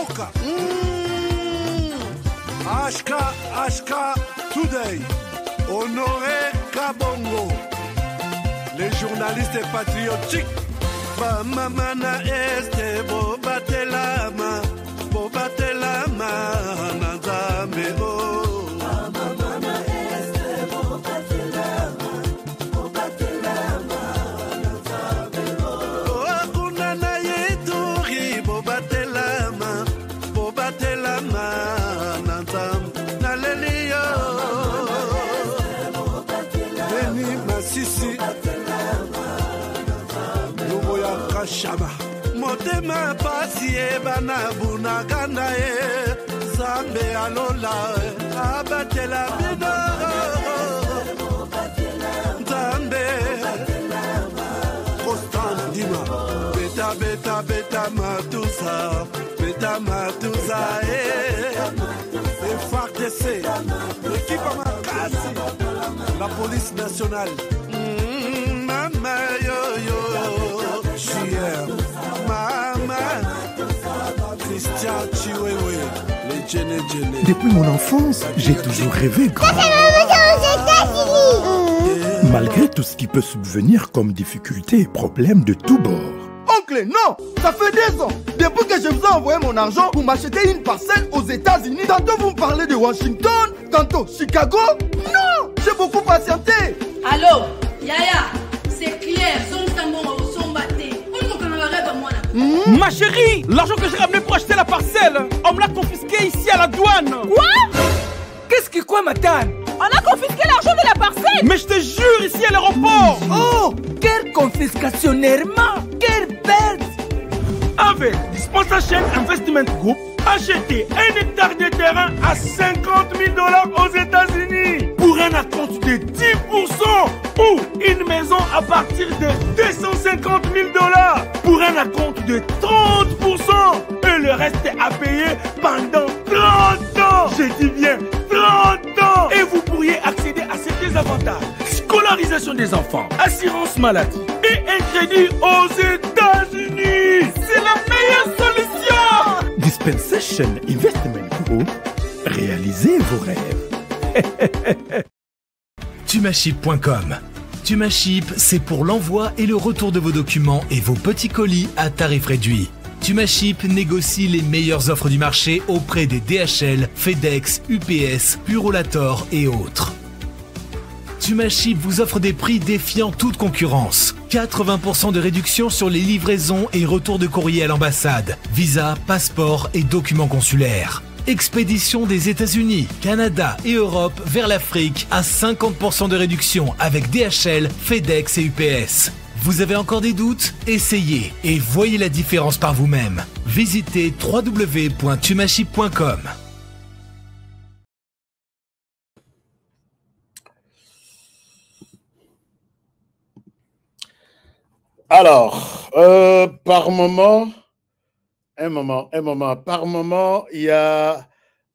Mboka. HK Today. Honoré Kabongo. Les journalistes patriotiques. Bamamana este bobatelama. Bobatelama Nanzambe oh. Bamamana este bobatelama. Bobatelama Nanzambe oh. Kunana yeduri bobatelama. Bobatelama Nanzambe Nalelio. Beni Masisi. Luboya Kashaba. Motema pasie bana bunagana e Zambe alola abatela bida Zambe Constant Dima Beta matusa et FARDC l'équipe Amakasi la police nationale Mama yo yo JR Mama Christian Chiwewe les Djene. Depuis mon enfance, j'ai toujours rêvé grand. Malgré tout ce qui peut subvenir comme difficultés et problèmes de tous bords. Oncle, non! Ça fait 2 ans! Depuis que je vous ai envoyé mon argent pour m'acheter une parcelle aux États-Unis, tantôt vous me parlez de Washington, tantôt Chicago. Non! J'ai beaucoup patienté! Allô? Yaya, c'est clair, Ma chérie, l'argent que j'ai ramené pour acheter la parcelle, on me l'a confisqué ici à la douane. Quoi? Qu'est-ce qui quoi, Matane? On a confisqué l'argent de la parcelle. Mais je te jure, ici à l'aéroport. Oh, quel confiscationnairement. Quelle bête. Avec Dispensation Investment Group, achetez 1 hectare de terrain à $50 000 aux États-Unis pour un acompte de 10% ou une maison à partir de $250 000 pour un acompte de 30% et le reste à payer pendant 30 ans. Je dis bien 30 ans. Et vous pourriez accéder à ces avantages: scolarisation des enfants, assurance maladie et un crédit aux États-Unis. C'est la meilleure solution. Dispensation Investment Group, réalisez vos rêves. Tumaship.com. Tumaship, c'est pour l'envoi et le retour de vos documents et vos petits colis à tarif réduit. Tumaship négocie les meilleures offres du marché auprès des DHL, FedEx, UPS, Purolator et autres. Tumaship vous offre des prix défiant toute concurrence. 80% de réduction sur les livraisons et retours de courrier à l'ambassade, visa, passeport et documents consulaires. Expédition des États-Unis, Canada et Europe vers l'Afrique à 50% de réduction avec DHL, FedEx et UPS. Vous avez encore des doutes? Essayez et voyez la différence par vous-même. Visitez www.tumaship.com. Alors, par moment, par moment, il y a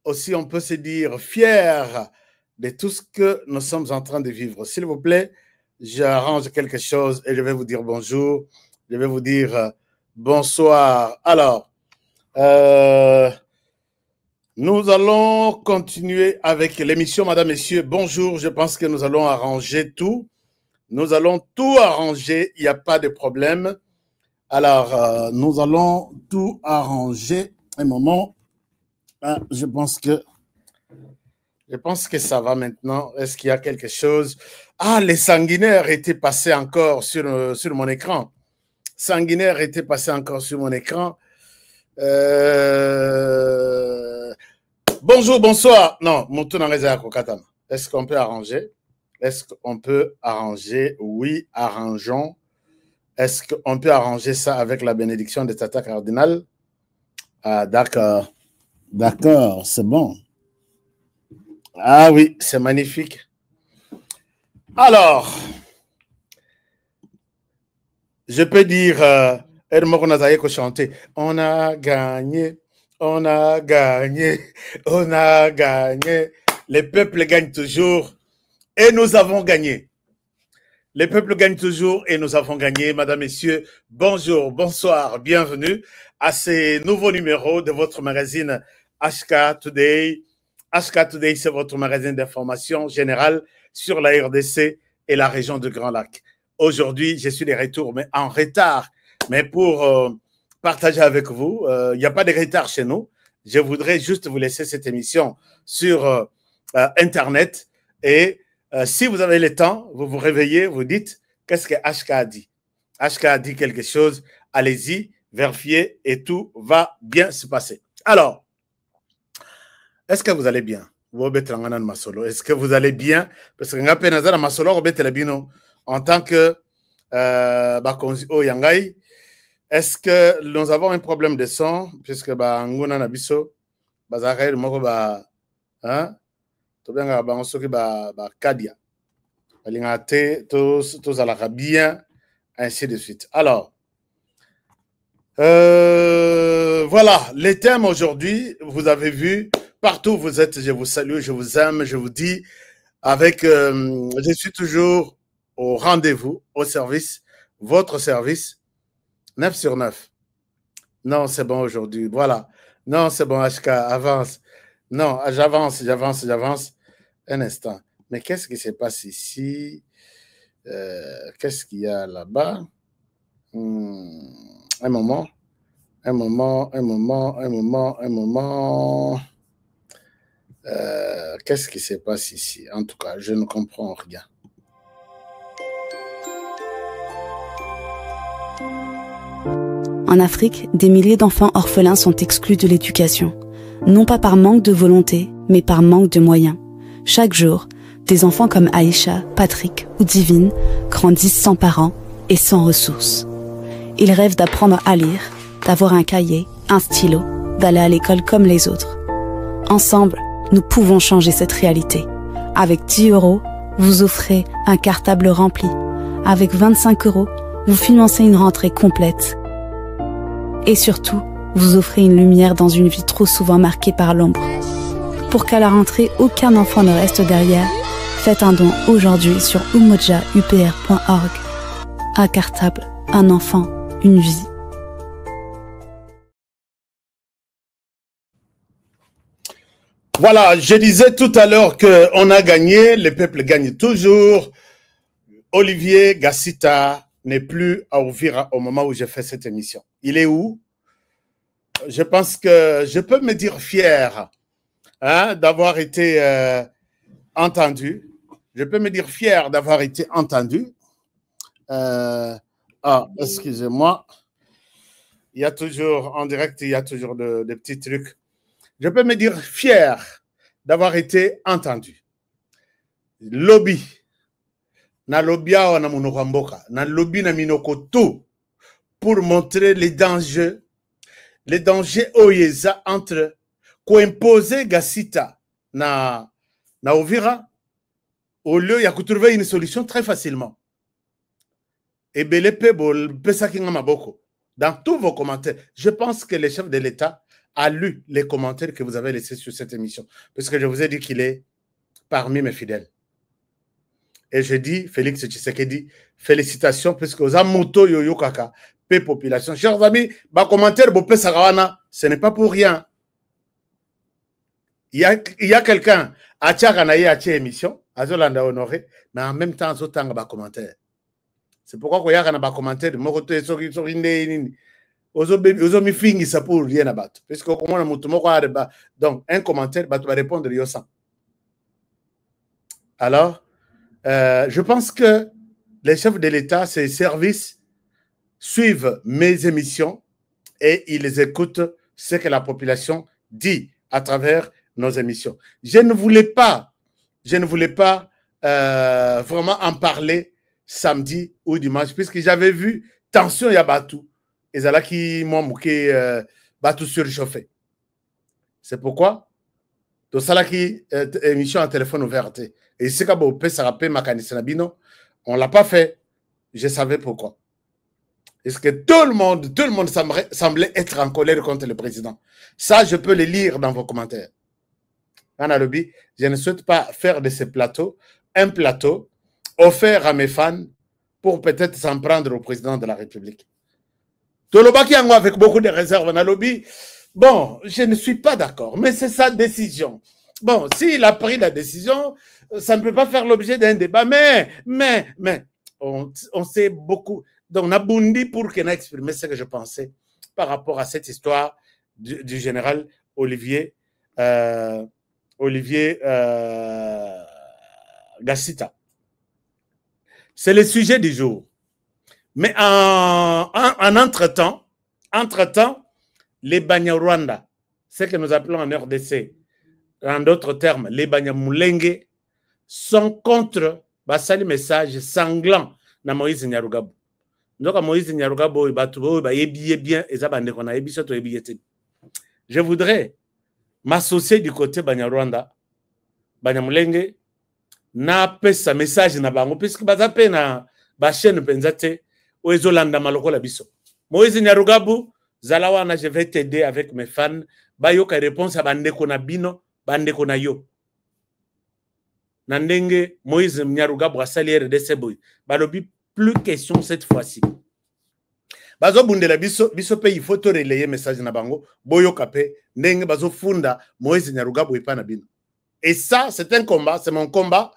aussi, on peut se dire, fier de tout ce que nous sommes en train de vivre. S'il vous plaît, j'arrange quelque chose et je vais vous dire bonjour, je vais vous dire bonsoir. Alors, nous allons continuer avec l'émission, Madame, Messieurs. Bonjour, je pense que nous allons arranger tout. Nous allons tout arranger, il n'y a pas de problème. Alors, nous allons tout arranger. Un moment, je pense que ça va maintenant. Est-ce qu'il y a quelque chose? Ah, les sanguinaires étaient passés encore sur mon écran. Sanguinaire était passé encore sur mon écran. Bonjour, bonsoir. Non, est-ce qu'on peut arranger? Est-ce qu'on peut arranger? Oui, arrangeons. Est-ce qu'on peut arranger ça avec la bénédiction de Tata Cardinal? Ah, d'accord. D'accord, c'est bon. Ah oui, c'est magnifique. Alors, je peux dire, chanter. On a gagné, on a gagné, on a gagné. Les peuples gagnent toujours et nous avons gagné. Les peuples gagnent toujours et nous avons gagné. Madame, Messieurs, bonjour, bonsoir, bienvenue à ce nouveau numéro de votre magazine HK Today. HK Today, c'est votre magazine d'information générale sur la RDC et la région de Grand Lac. Aujourd'hui, je suis de retour, mais en retard. Mais pour partager avec vous, il n'y a pas de retard chez nous. Je voudrais juste vous laisser cette émission sur Internet. Et si vous avez le temps, vous vous réveillez, vous dites, qu'est-ce que HK a dit? HK a dit quelque chose, allez-y, vérifiez et tout va bien se passer. Alors, est-ce que vous allez bien? Est-ce que vous allez bien? Parce que en tant que est-ce que nous avons un problème de son? Puisque Nguna Nabiso, Bazarel, Moko, hein? Tobenga Bansoki, Kadia, Balingate, tous à l'Arabien, ainsi de suite. Alors, voilà, les thèmes aujourd'hui, vous avez vu, partout où vous êtes, je vous salue, je vous aime, je vous dis, avec, je suis toujours au rendez-vous, au service, votre service, 9 sur 9. Non, c'est bon aujourd'hui, voilà. Non, c'est bon, HK, avance. Non, j'avance. Un instant. Mais qu'est-ce qui se passe ici? Qu'est-ce qu'il y a là-bas? Un moment. Qu'est-ce qui se passe ici? En tout cas, je ne comprends rien. En Afrique, des milliers d'enfants orphelins sont exclus de l'éducation. Non pas par manque de volonté, mais par manque de moyens. Chaque jour, des enfants comme Aïcha, Patrick ou Divine grandissent sans parents et sans ressources. Ils rêvent d'apprendre à lire, d'avoir un cahier, un stylo, d'aller à l'école comme les autres. Ensemble, nous pouvons changer cette réalité. Avec 10 €, vous offrez un cartable rempli. Avec 25 €, vous financez une rentrée complète. Et surtout, vous offrez une lumière dans une vie trop souvent marquée par l'ombre. Pour qu'à la rentrée, aucun enfant ne reste derrière, faites un don aujourd'hui sur umojaupr.org. Un cartable, un enfant, une vie. Voilà, je disais tout à l'heure qu'on a gagné, le peuple gagne toujours. Olivier Gassita n'est plus à Uvira au moment où j'ai fait cette émission. Il est où? Je pense que je peux me dire fier d'avoir été entendu. Je peux me dire fier d'avoir été entendu. Excusez-moi. Il y a toujours, en direct, il y a toujours des petits trucs. Je peux me dire fier d'avoir été entendu. Lobby. Na lobia na munokamboka. Na lobby na minokoto. Pour montrer les dangers oyeza entre imposer Gassita na Uvira au lieu de trouver une solution très facilement. Et dans tous vos commentaires, je pense que le chef de l'État a lu les commentaires que vous avez laissés sur cette émission. Parce que je vous ai dit qu'il est parmi mes fidèles. Et je dis, Félix Tshisekedi, félicitations, puisque aux amoto yoyo kaka, paix population. Chers amis, commentaire, ce n'est pas pour rien. Il y a quelqu'un à Tchakanaï à Tché émission, à Zolanda Honoré, mais en même temps, Zotanga ba commentaire. C'est pourquoi il y a un commentaire, ça pour rien à battre. Parce que donc, un commentaire, tu vas répondre yosan. Alors, je pense que les chefs de l'État, ces services, suivent mes émissions et ils écoutent ce que la population dit à travers nos émissions. Je ne voulais pas vraiment en parler samedi ou dimanche, puisque j'avais vu tension Yabatou et Zala qui m'ont mouqué Batou surchauffé. C'est pourquoi tout ça qui émission en téléphone ouverte et c'est comme on ça rappelle ma canissanabino, on l'a pas fait. Je savais pourquoi. Est-ce que tout le monde semblait être en colère contre le président? Ça, je peux le lire dans vos commentaires. Anna Lobby, je ne souhaite pas faire de ce plateau un plateau offert à mes fans pour peut-être s'en prendre au président de la République. Tolobaki yango avec beaucoup de réserves dans le lobby. Bon, je ne suis pas d'accord, mais c'est sa décision. Bon, s'il a pris la décision, ça ne peut pas faire l'objet d'un débat, mais on sait beaucoup. Donc, on a bondi pour qu'il ait exprimé ce que je pensais par rapport à cette histoire du général Olivier Gassita. C'est le sujet du jour. Mais en entre-temps, les Banyarwanda, ce que nous appelons en RDC, en d'autres termes, les Banyamulenge, sont contre basali message sanglant na Moïse Nyarugabo. Donc Moïse Nyarugabo, je voudrais m'associer du côté Banyarwanda, Banyamulenge, na pesa message na bango, puisque bazape na ba chaîne penzate, ou ezolanda maloko la biso. Moïse Nyarugabo, Zalawana, je vais t'aider avec mes fans. Bayoka réponse à bandeko na bino, bandeko na yo. Nandenge, Moïse Nyarugabo, asali RDC boy. Balobi, plus question cette fois-ci. Bazo bundela biso pe il faut te relayer message na bango. Boyoka pe, ndenge bazo funda, Moïse Nyarugabo epa na bino. Et ça, c'est un combat, c'est mon combat,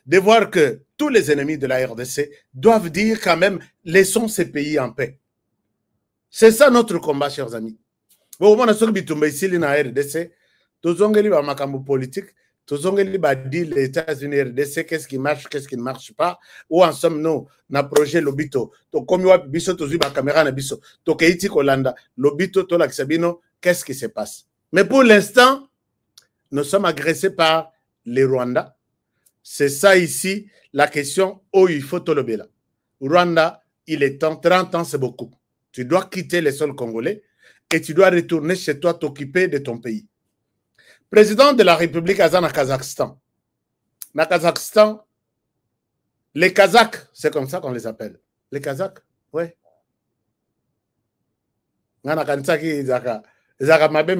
de voir que tous les ennemis de la RDC doivent dire quand même, laissons ces pays en paix. C'est ça notre combat, chers amis. Bon, on a ce que ici, dans la RDC, tous les gens politique, tous les gens dit les États-Unis RDC, qu'est-ce qui marche, qu'est-ce qui ne marche pas, où en sommes-nous, dans le projet Lobito, comme il y a biso, tous les caméras, biso, to Keiti Kolanda, Lobito, to Laksabino, qu'est-ce qui se passe? Mais pour l'instant, nous sommes agressés par les Rwandais. C'est ça ici, la question, où il faut tolober là. Rwanda, il est temps, 30 ans, c'est beaucoup. Tu dois quitter les sols congolais et tu dois retourner chez toi, t'occuper de ton pays. Président de la République Azan à Kazakhstan. Na Kazakhstan, les Kazakhs, c'est comme ça qu'on les appelle. Les Kazakhs, ouais. Mais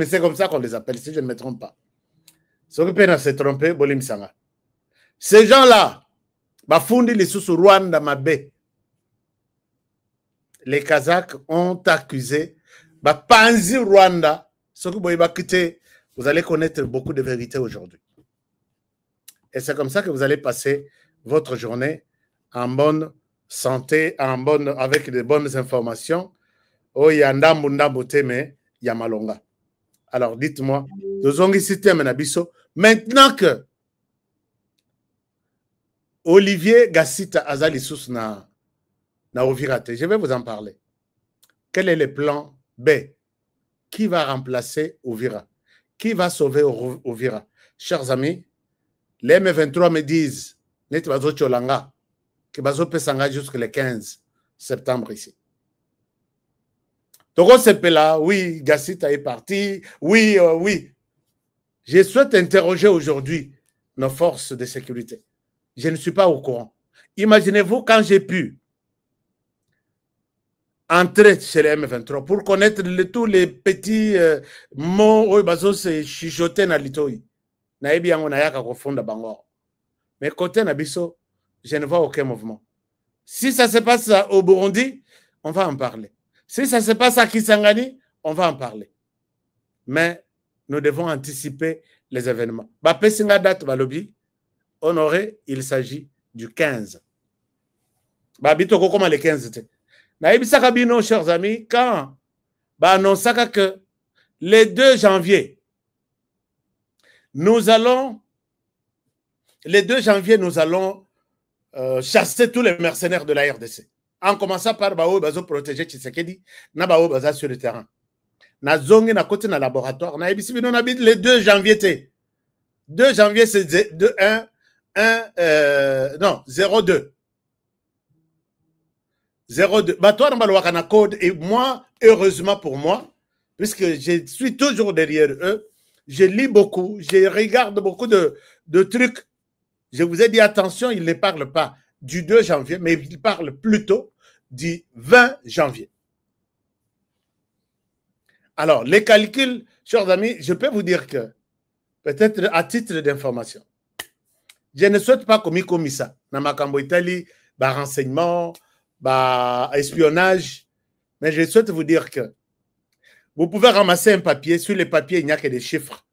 c'est comme ça qu'on les appelle, si je ne me trompe pas. Ceux qui peuvent se tromper, Bolim Sanga. Ces gens-là, Bafundi les sous Rwanda Mabé. Les Kazakhs ont accusé Panzi Rwanda. Vous allez connaître beaucoup de vérités aujourd'hui. Et c'est comme ça que vous allez passer votre journée en bonne santé, avec de bonnes informations. Oh, il y a Ndambo Teme, il y a Malonga. Alors dites-moi, maintenant que Olivier Gassita Azali Sous na Ovirate, je vais vous en parler. Quel est le plan B? Qui va remplacer Ovira? Qui va sauver Ovira? Chers amis, les M23 me disent que Bazo Pesanga jusqu'au 15 septembre ici. Togo Sepela, oui, Gassita est parti, oui, oui. Je souhaite interroger aujourd'hui nos forces de sécurité. Je ne suis pas au courant. Imaginez-vous quand j'ai pu entrer chez les M23 pour connaître tous les petits mots où Bazo se chuchoter na litoi. Na ebi yango na yaka kofonda bango. Mais côté Nabiso, je ne vois aucun mouvement. Si ça se passe au Burundi, on va en parler. Si ça se passe à Kisangani, on va en parler. Mais nous devons anticiper les événements. Bapesinga date balobi, honoré, il s'agit du 15. Babito comment le 15 était. Naïbisaka bino, chers amis, quand annoncera que le 2 janvier, nous allons chasser tous les mercenaires de la RDC. En commençant par Bao Bazo protéger Tshisekedi, na Bao Baza sur le terrain. Na zongi na côté na laboratoire. Na ibisi bino nabit le 2 janvier té. 2 janvier c'est 02. 02. Batoir Mbalouaka na code et moi, heureusement pour moi, puisque je suis toujours derrière eux, je lis beaucoup, je regarde beaucoup de trucs. Je vous ai dit attention, ils ne parlent pas du 2 janvier, mais ils parlent plutôt du 20 janvier. Alors, les calculs, chers amis, je peux vous dire que, peut-être à titre d'information, je ne souhaite pas comme ça, dans ma Cambo Italie, renseignement, espionnage, Mais je souhaite vous dire que vous pouvez ramasser un papier. Sur les papiers, il n'y a que des chiffres.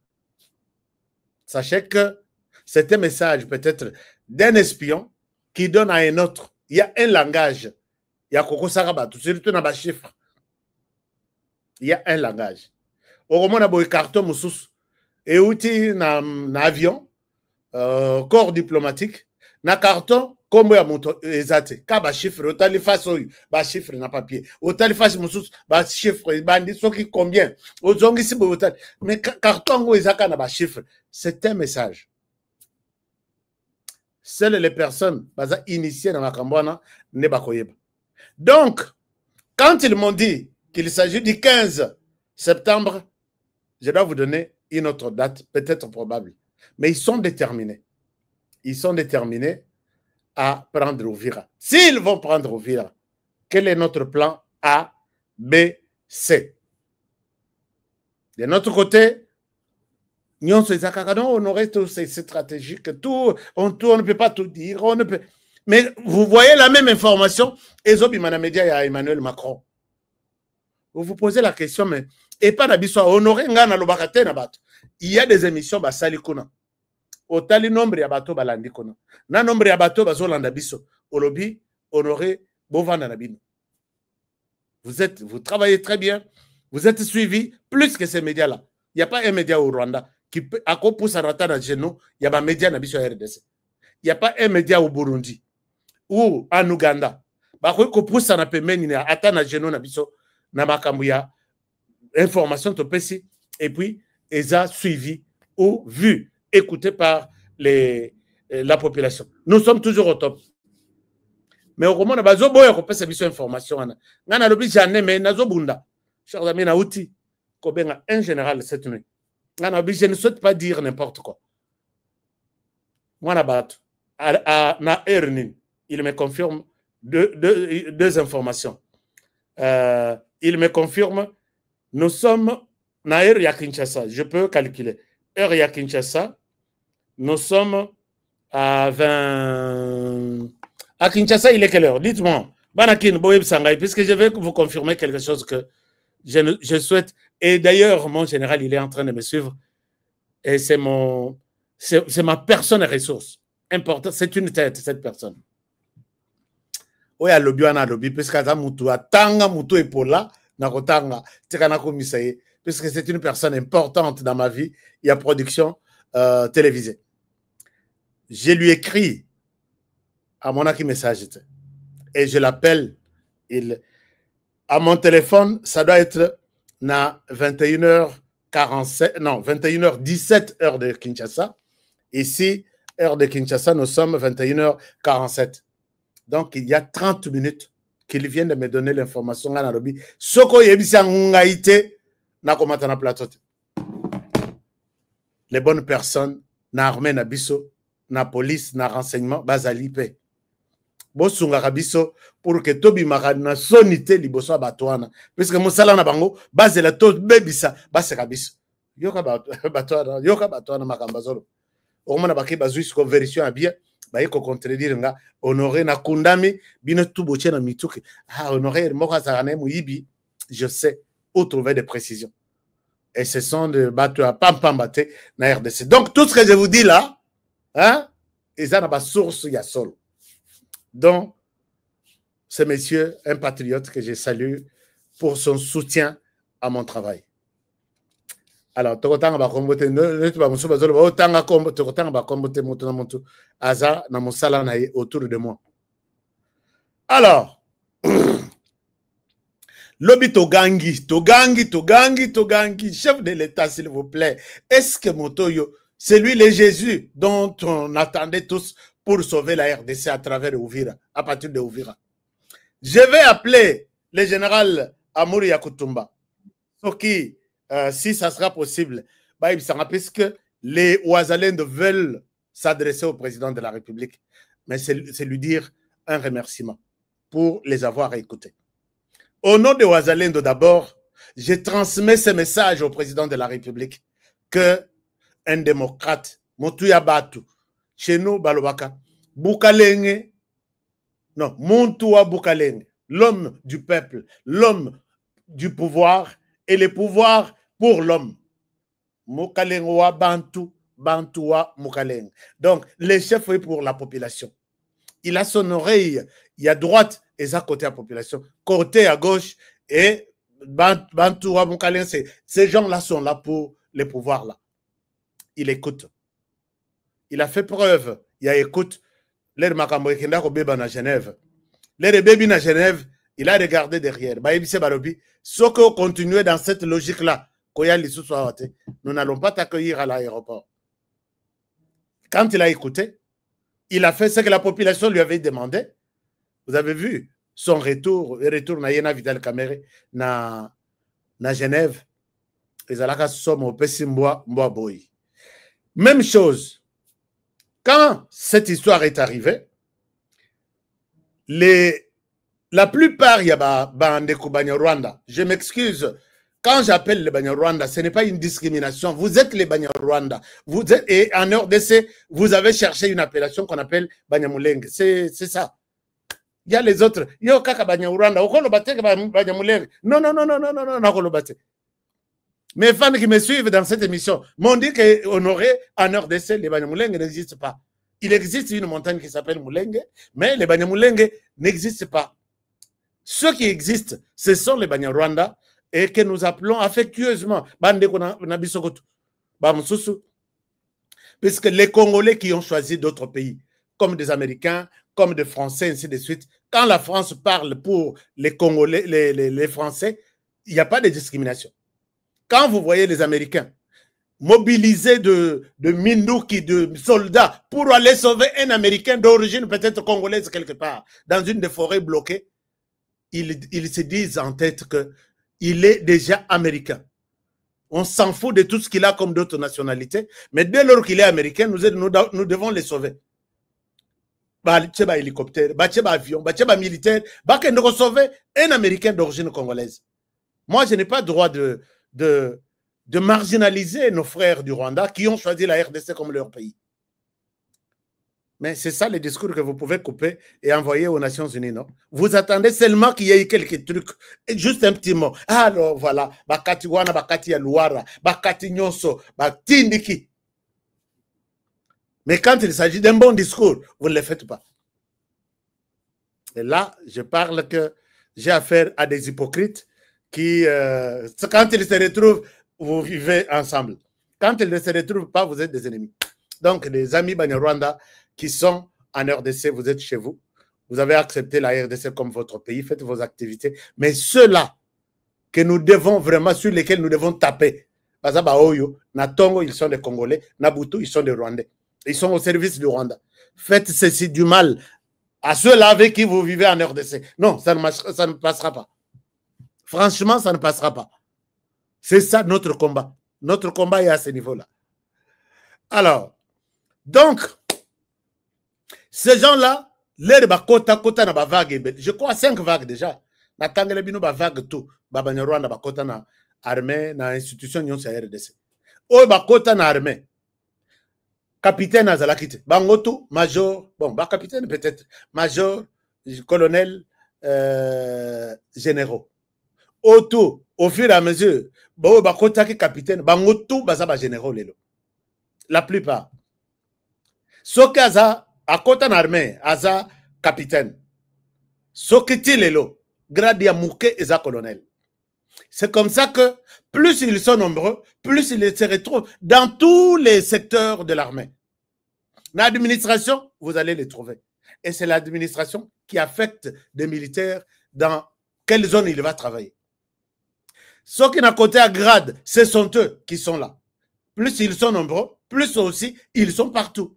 Sachez que c'est un message peut-être d'un espion qui donne à un autre. Il y a un langage. Il y a Koko Sarabatu, surtout dans les chiffres. Il y a un langage. Au moment où il y a un carton moussous, et outil dans avion, corps diplomatique, na carton, comme il y a mon exact. Quand il chiffre, autant il fasse un chiffre dans papier. Autant il fasse moussous, un chiffre, il dit ce qui combien. Mais carton où il y a un chiffre, c'est un message. Seules les personnes initiées dans la Cambouana ne pas koyeba. Donc, quand ils m'ont dit qu'il s'agit du 15 septembre, je dois vous donner une autre date, peut-être probable. Mais ils sont déterminés. Ils sont déterminés à prendre Uvira. S'ils vont prendre Uvira, quel est notre plan A, B, C? De notre côté, on aurait tout, c'est stratégique, tout, on ne peut pas tout dire, on ne peut. Mais vous voyez la même information, et Zobimana Média et Emmanuel Macron. Vous vous posez la question, mais et pas d'habitude, honorer ngana lobakate na bato. Il y a des émissions basali kuna. Otali nombre ya bato balandi kuna. Na nombre ya bato bazolanda biso. Olobi honorer bovanda na bino. Vous travaillez très bien, vous êtes suivi plus que ces médias-là. Il n'y a pas un média au Rwanda qui peut à quoi pousse à rater à genoux. Il y a pas un média na biso RDC. Il n'y a pas un média au Burundi ou en Ouganda. Bah quoi qu'on pousse à pemeni à attendre à genoux na biso na makambuya information to pesi et puis ils ont suivi ou vu, écouté par la population. Nous sommes toujours au top. Mais au moment où bazo boya ko pesa biso information ana ngana lobi jané mais nazo bunda chers amis na outil ko benga un général cette nuit ngana lobi je ne souhaite pas dire n'importe quoi. Moi na bat na ernin il me confirme deux informations. Il me confirme nous sommes na heure ya Kinshasa, je peux calculer. Heure ya Kinshasa, nous sommes à 20. À Kinshasa, il est quelle heure? Dites-moi. Banakin Boeb Sangay, puisque je vais vous confirmer quelque chose que je souhaite. Et d'ailleurs, mon général, il est en train de me suivre. Et c'est ma personne et ressource. Important, c'est une tête, cette personne. Oui, à lobby, puisque à Mutu, à Tanga, Mutu et Pola, Nakotanga, Tikanako Misaye, puisque c'est une personne importante dans ma vie, il y a production télévisée. Je lui écris à mon message et je l'appelle. À mon téléphone, ça doit être na 21h47, non, 21h17 heure de Kinshasa. Ici, heure de Kinshasa, nous sommes 21h47. Donc, il y a 30 minutes qu'il vient de me donner l'information. Soko yebisa ngaite na komata na plateau. Les bonnes personnes, na armée na biso, na police, na renseignement, bazali pe. Bosunga biso pour que tobi makana sonité liboso batwana. Parce que mosala na bango, bazela to bebisa, baseka biso. Yoka batwana makambazolo. Omona baki bazui ko vérifier bien. Ba yeko contredire nga honoré na kundami bino tuboche na mituki. Ah honoré moka zakane muyibi, je sais où trouver des précisions. Et ce sont des bateaux à pam-pam-bate na RDC. Donc, tout ce que je vous dis là, hein, ils ont une source, il y a solo. Donc, ce monsieur, un patriote que je salue pour son soutien à mon travail. Alors, autour de moi. Alors, Lobi Togangi, chef de l'État, s'il vous plaît. Est-ce que Motoyo, c'est lui le Jésus dont on attendait tous pour sauver la RDC à travers Uvira, à partir de Uvira? Je vais appeler le général Amouri Yakutumba. qui, si ça sera possible, puisque les Ouazalènes veulent s'adresser au président de la République, mais c'est lui dire un remerciement pour les avoir écoutés. Au nom de Ouazalendo, d'abord, je transmets ce message au président de la République que un démocrate, Motuya Batu, chez nous, Balobaka, Bukalenge, non, Montua Bukalenge, l'homme du peuple, l'homme du pouvoir et le pouvoir pour l'homme. Mukaleng wa Bantu, Bantu wa Mukaleng. Donc, le chef est pour la population. Il a son oreille, il y a droite et à côté à la population, côté à gauche et Bantu wa Mukaleng. Ces gens-là sont là pour les pouvoirs là. Il écoute. Il a fait preuve. Il a écoute. L'air Makambo Kenda ko beba na Genève. L'air bébé na Genève, il a regardé derrière. Ba ibise barobi. Sauf qu'on continue dans cette logique là. Nous n'allons pas t'accueillir à l'aéroport. Quand il a écouté, il a fait ce que la population lui avait demandé. Vous avez vu son retour, le retour na Yena Vital Kamere na Genève. Les Alakas sommes au Pessimbois Mboaboy. Même chose. Quand cette histoire est arrivée, la plupart, il y a Bandeko Banyarwanda. Je m'excuse. Quand j'appelle les Banyarwanda, ce n'est pas une discrimination. Vous êtes les Banyarwanda. Et en RDC, vous avez cherché une appellation qu'on appelle Banyamulenge. C'est ça. Il y a les autres. Yo kaka Banyarwanda. Non, non, non, non, non, non, non, non. Mes fans qui me suivent dans cette émission m'ont dit qu'on aurait en RDC, les Banyamulenge n'existent pas. Il existe une montagne qui s'appelle Mulenge, mais les Banyamulenge n'existent pas. Ceux qui existent, ce sont les Banyarwanda et que nous appelons affectueusement puisque les Congolais qui ont choisi d'autres pays, comme des Américains, comme des Français, ainsi de suite, quand la France parle pour les Congolais, les Français, il n'y a pas de discrimination. Quand vous voyez les Américains mobilisés de Mindouki, de soldats, pour aller sauver un Américain d'origine peut-être congolaise quelque part, dans une des forêts bloquées, ils se disent en tête qu'il est déjà américain. On s'en fout de tout ce qu'il a comme d'autres nationalités, mais dès lors qu'il est américain, nous devons les sauver. Bacheba hélicoptère, Bacheba avion, Bacheba militaire, Bacheba sauver un Américain d'origine congolaise. Moi, je n'ai pas le droit de marginaliser nos frères du Rwanda qui ont choisi la RDC comme leur pays. Mais c'est ça le discours que vous pouvez couper et envoyer aux Nations Unies, non? Vous attendez seulement qu'il y ait quelques trucs, juste un petit mot. Alors voilà, Bakati Wana, Bakati Yaluara, Bakati Nyonso, Batindiki. Mais quand il s'agit d'un bon discours, vous ne le faites pas. Et là, je parle que j'ai affaire à des hypocrites qui, quand ils se retrouvent, vous vivez ensemble. Quand ils ne se retrouvent pas, vous êtes des ennemis. Donc, les amis Banyarwanda qui sont en RDC, vous êtes chez vous. Vous avez accepté la RDC comme votre pays, faites vos activités. Mais ceux-là que nous devons vraiment, sur lesquels nous devons taper, Bazaba Oyo, Natongo, ils sont des Congolais, Nabutu, ils sont des Rwandais. Ils sont au service du Rwanda. Faites ceci du mal à ceux-là avec qui vous vivez en RDC. Non, ça ne passera pas. Franchement, ça ne passera pas. C'est ça notre combat. Notre combat est à ce niveau-là. Alors, donc, ces gens-là, l'air de kota na vague, je crois 5 vagues déjà. Na tangele bino ba vague tout, ba Banyarwanda ba kota na armée, na institution nyonso ya RDC. O ba kota na armée. Capitaine Azalakite, Bangoto, major, bon, ba capitaine peut-être, major, colonel, généraux. Auto, au fur et à mesure, bon, ba kota ki capitaine, Bangoto, bazaba généraux lelo. La plupart. Soki aza, à kota na armée, aza capitaine. Soki ti lelo, grade ya mouke eza colonel. C'est comme ça que plus ils sont nombreux, plus ils se retrouvent dans tous les secteurs de l'armée. L'administration, vous allez les trouver. Et c'est l'administration qui affecte des militaires dans quelle zone il va travailler. Ceux qui n'ont côté à grade, ce sont eux qui sont là. Plus ils sont nombreux, plus aussi ils sont partout.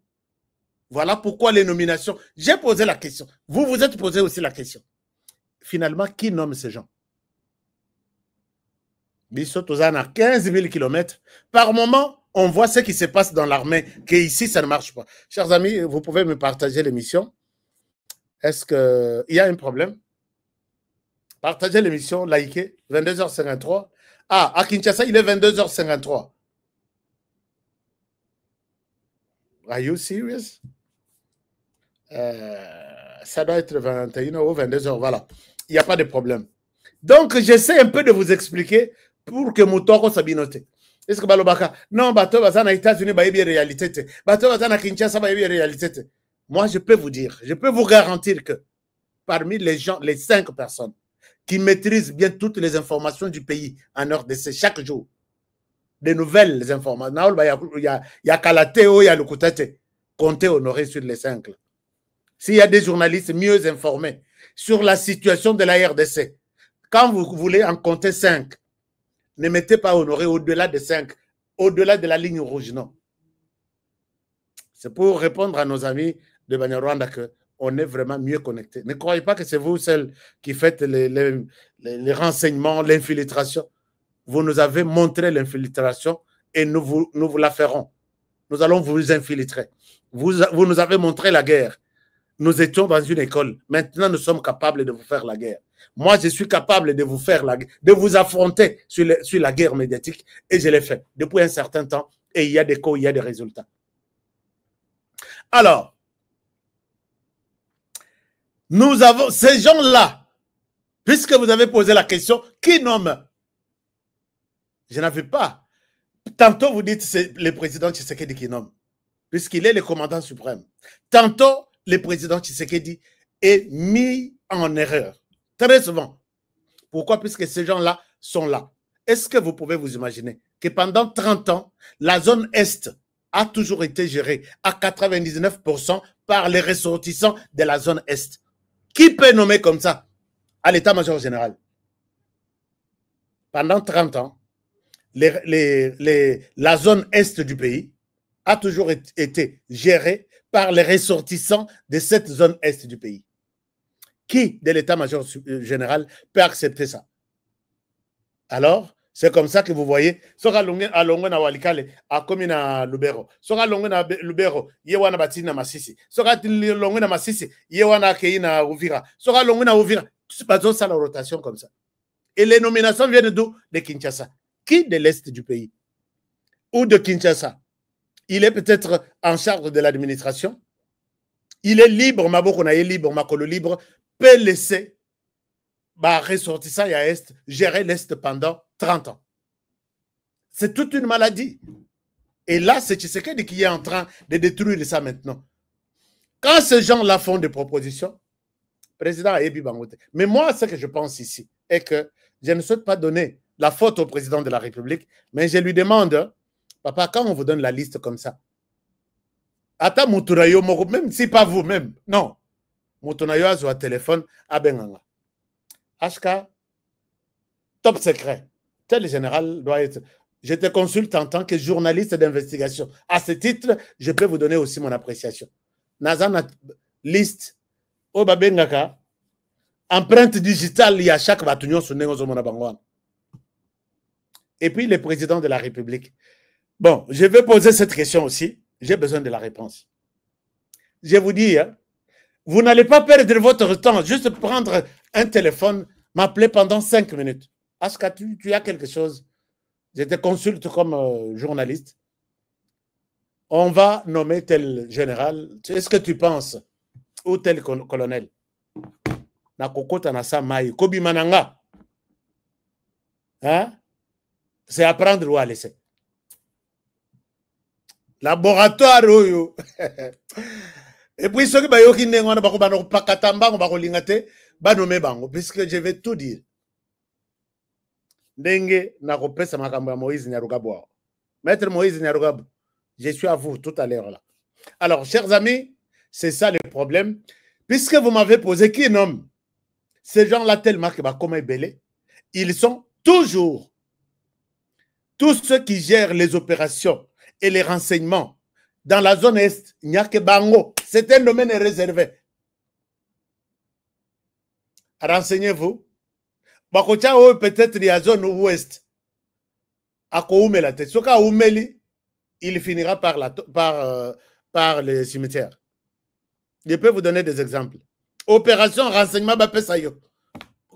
Voilà pourquoi les nominations. J'ai posé la question. Vous vous êtes posé aussi la question. Finalement, qui nomme ces gens? À 15 000 km. Par moment, on voit ce qui se passe dans l'armée, qu'ici, ça ne marche pas. Chers amis, vous pouvez me partager l'émission. Est-ce qu'il y a un problème? Partagez l'émission, likez, 22h53. Ah, à Kinshasa, il est 22h53. Are you serious? Ça doit être 21h ou 22h, voilà. il n'y a pas de problème. Donc, j'essaie un peu de vous expliquer pour que Moutoko Sabinote. Est-ce que Balobaka, non, Bato Bazana États-Unis, Baïbi réalité. Bato Bazana Kinshasa, Baïbi réalité. Moi, je peux vous dire, je peux vous garantir que parmi les gens, les 5 personnes qui maîtrisent bien toutes les informations du pays en RDC chaque jour, des nouvelles informations, il y a Kalateo, il y a le Koutate, comptez honorer sur les 5. S'il y a des journalistes mieux informés sur la situation de la RDC, quand vous voulez en compter 5, ne mettez pas honoré au-delà de 5, au-delà de la ligne rouge, non. C'est pour répondre à nos amis de Banyarwanda qu'on est vraiment mieux connectés. Ne croyez pas que c'est vous celles qui faites les renseignements, l'infiltration. Vous nous avez montré l'infiltration et nous vous la ferons. Nous allons vous infiltrer. Vous nous avez montré la guerre. Nous étions dans une école. Maintenant, nous sommes capables de vous faire la guerre. Moi, je suis capable de vous faire la guerre, de vous affronter sur la guerre médiatique. Et je l'ai fait depuis un certain temps. Et il y a des cas, il y a des résultats. Alors, nous avons ces gens-là, puisque vous avez posé la question, qui nomme? Je n'avais pas. Tantôt, vous dites c'est le président Tshisekedi qui nomme, puisqu'il est le commandant suprême. Tantôt, le président Tshisekedi est mis en erreur. Très souvent. Pourquoi? Puisque ces gens-là sont là. Est-ce que vous pouvez vous imaginer que pendant 30 ans, la zone Est a toujours été gérée à 99% par les ressortissants de la zone Est? Qui peut nommer comme ça à l'état-major général? Pendant 30 ans, la zone Est du pays a toujours été gérée par les ressortissants de cette zone Est du pays. Qui de l'état-major général peut accepter ça? Alors, c'est comme ça que vous voyez, soka longue na walikale a komi na Lubero, soka longue na Lubero yewana batini na Masisi, soka longue na Masisi yewana kei na Uvira, soka longue na Uvira, c'est pas ça la rotation comme ça. Et les nominations viennent d'où? De Kinshasa. Qui de l'Est du pays? Ou de Kinshasa? Il est peut-être en charge de l'administration. Il est libre, Maboko na libre, Makolo libre, peut laisser ressortissant à Est gérer l'Est pendant 30 ans. C'est toute une maladie. Et là, c'est Tshisekedi qui est en train de détruire ça maintenant. Quand ces gens-là font des propositions, président Ebi Bangote. Mais moi, ce que je pense ici est que je ne souhaite pas donner la faute au président de la République, mais je lui demande, papa, quand on vous donne la liste comme ça, Ata Mouturayo, même si pas vous-même, non. Mouturayo a son téléphone à Benganga. HK, top secret. Tel général doit être. Je te consulte en tant que journaliste d'investigation. À ce titre, je peux vous donner aussi mon appréciation. Nazana liste, Oba Bengaka, empreinte digitale, il y a chaque bâtonnion sur Néo. Et puis le président de la République. Bon, je vais poser cette question aussi. J'ai besoin de la réponse. Je vous dis, hein, vous n'allez pas perdre votre temps, juste prendre un téléphone, m'appeler pendant 5 minutes. Est-ce que tu as quelque chose? Je te consulte comme journaliste. On va nommer tel général. Est-ce que tu penses? Ou tel colonel? Kobi Mananga. Hein? C'est à prendre ou à laisser. Laboratoire. Et puis, ceux qui puisque je vais tout dire. Ndenge na kopesa makambo ya Moïse Nyarugabo. Maître Moïse Nyarugabo, je suis à vous tout à l'heure là. Alors, chers amis, c'est ça le problème. Puisque vous m'avez posé qui nomme ces gens-là tellement que comme belé, ils sont toujours tous ceux qui gèrent les opérations et les renseignements dans la zone Est. Il n'y a que Bango. C'est un domaine réservé. Renseignez-vous. Peut-être il y a zone ouest. Il finira par les cimetières. Je peux vous donner des exemples. Opération renseignement Bapesayo.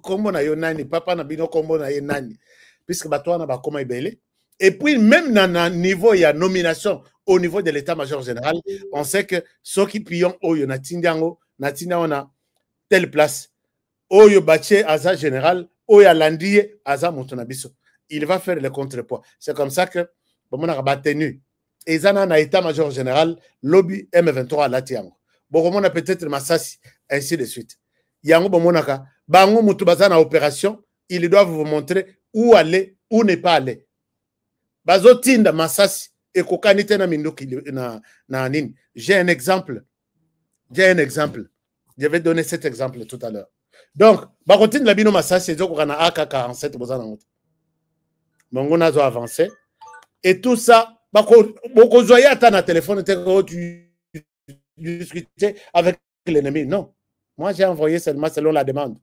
Kombo na yo nani, papa na bino kombo na yo nani. Puisque batouana ba koma ibele. Et puis même dans niveau il y a nomination au niveau de l'état-major général, on sait que ceux qui pillent au yo na tindiango na telle place. Oyo Baché Aza général, Oyo Landiye Aza Montonabiso. Il va faire le contrepoids. C'est comme ça que bon, on a tenu. Et Zana na état-major général, lobby M23 à Latiango. Bon, on a peut-être Massassi, ainsi de suite. Yango Bomonaka, Bango Moutoubaza opération, ils doivent vous montrer où aller, où ne pas aller. Bazotinda Massassi et Kokanite na Minduki na Nini. J'ai un exemple. Je vais donner cet exemple tout à l'heure. Donc, Barotin Labino Massassi, c'est Zokana AK-47 Bozanangot. Mon a avancé. Et tout ça, beaucoup de gens na téléphone, tu discuter avec l'ennemi. Non. Moi, j'ai envoyé seulement selon la demande.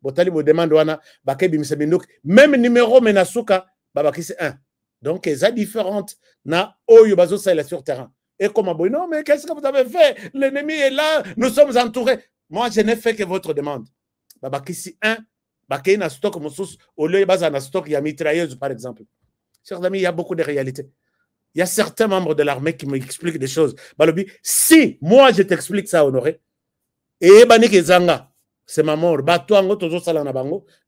Botali vous demande wana bakebi msebinduk même numéro menasuka babaki c'est 1. Donc ça différente na oyo bazo ça sur terrain. Et comment bon non mais qu'est-ce que vous avez fait? L'ennemi est là, nous sommes entourés. Moi je n'ai fait que votre demande. Babaki c'est 1 bakay na stock musus au lieu basa na stock ya mitrailleuse par exemple. Chers amis, il y a beaucoup de réalités. Il y a certains membres de l'armée qui m'expliquent des choses. Balobi, si moi je t'explique ça Honoré et bani kezanga c'est ma mort.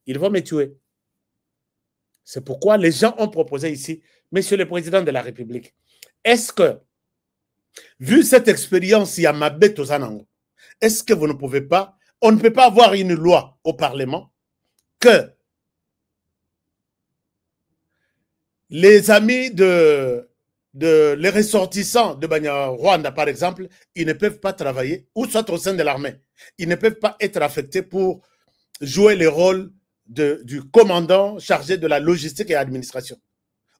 Ils vont me tuer. C'est pourquoi les gens ont proposé ici, Monsieur le Président de la République, est-ce que, vu cette expérience, il y a ma bête aux Anango, est-ce que vous ne pouvez pas, on ne peut pas avoir une loi au Parlement que les amis les ressortissants de Banya Rwanda, par exemple, ils ne peuvent pas travailler, ou soit au sein de l'armée. Ils ne peuvent pas être affectés pour jouer le rôle du commandant chargé de la logistique et administration,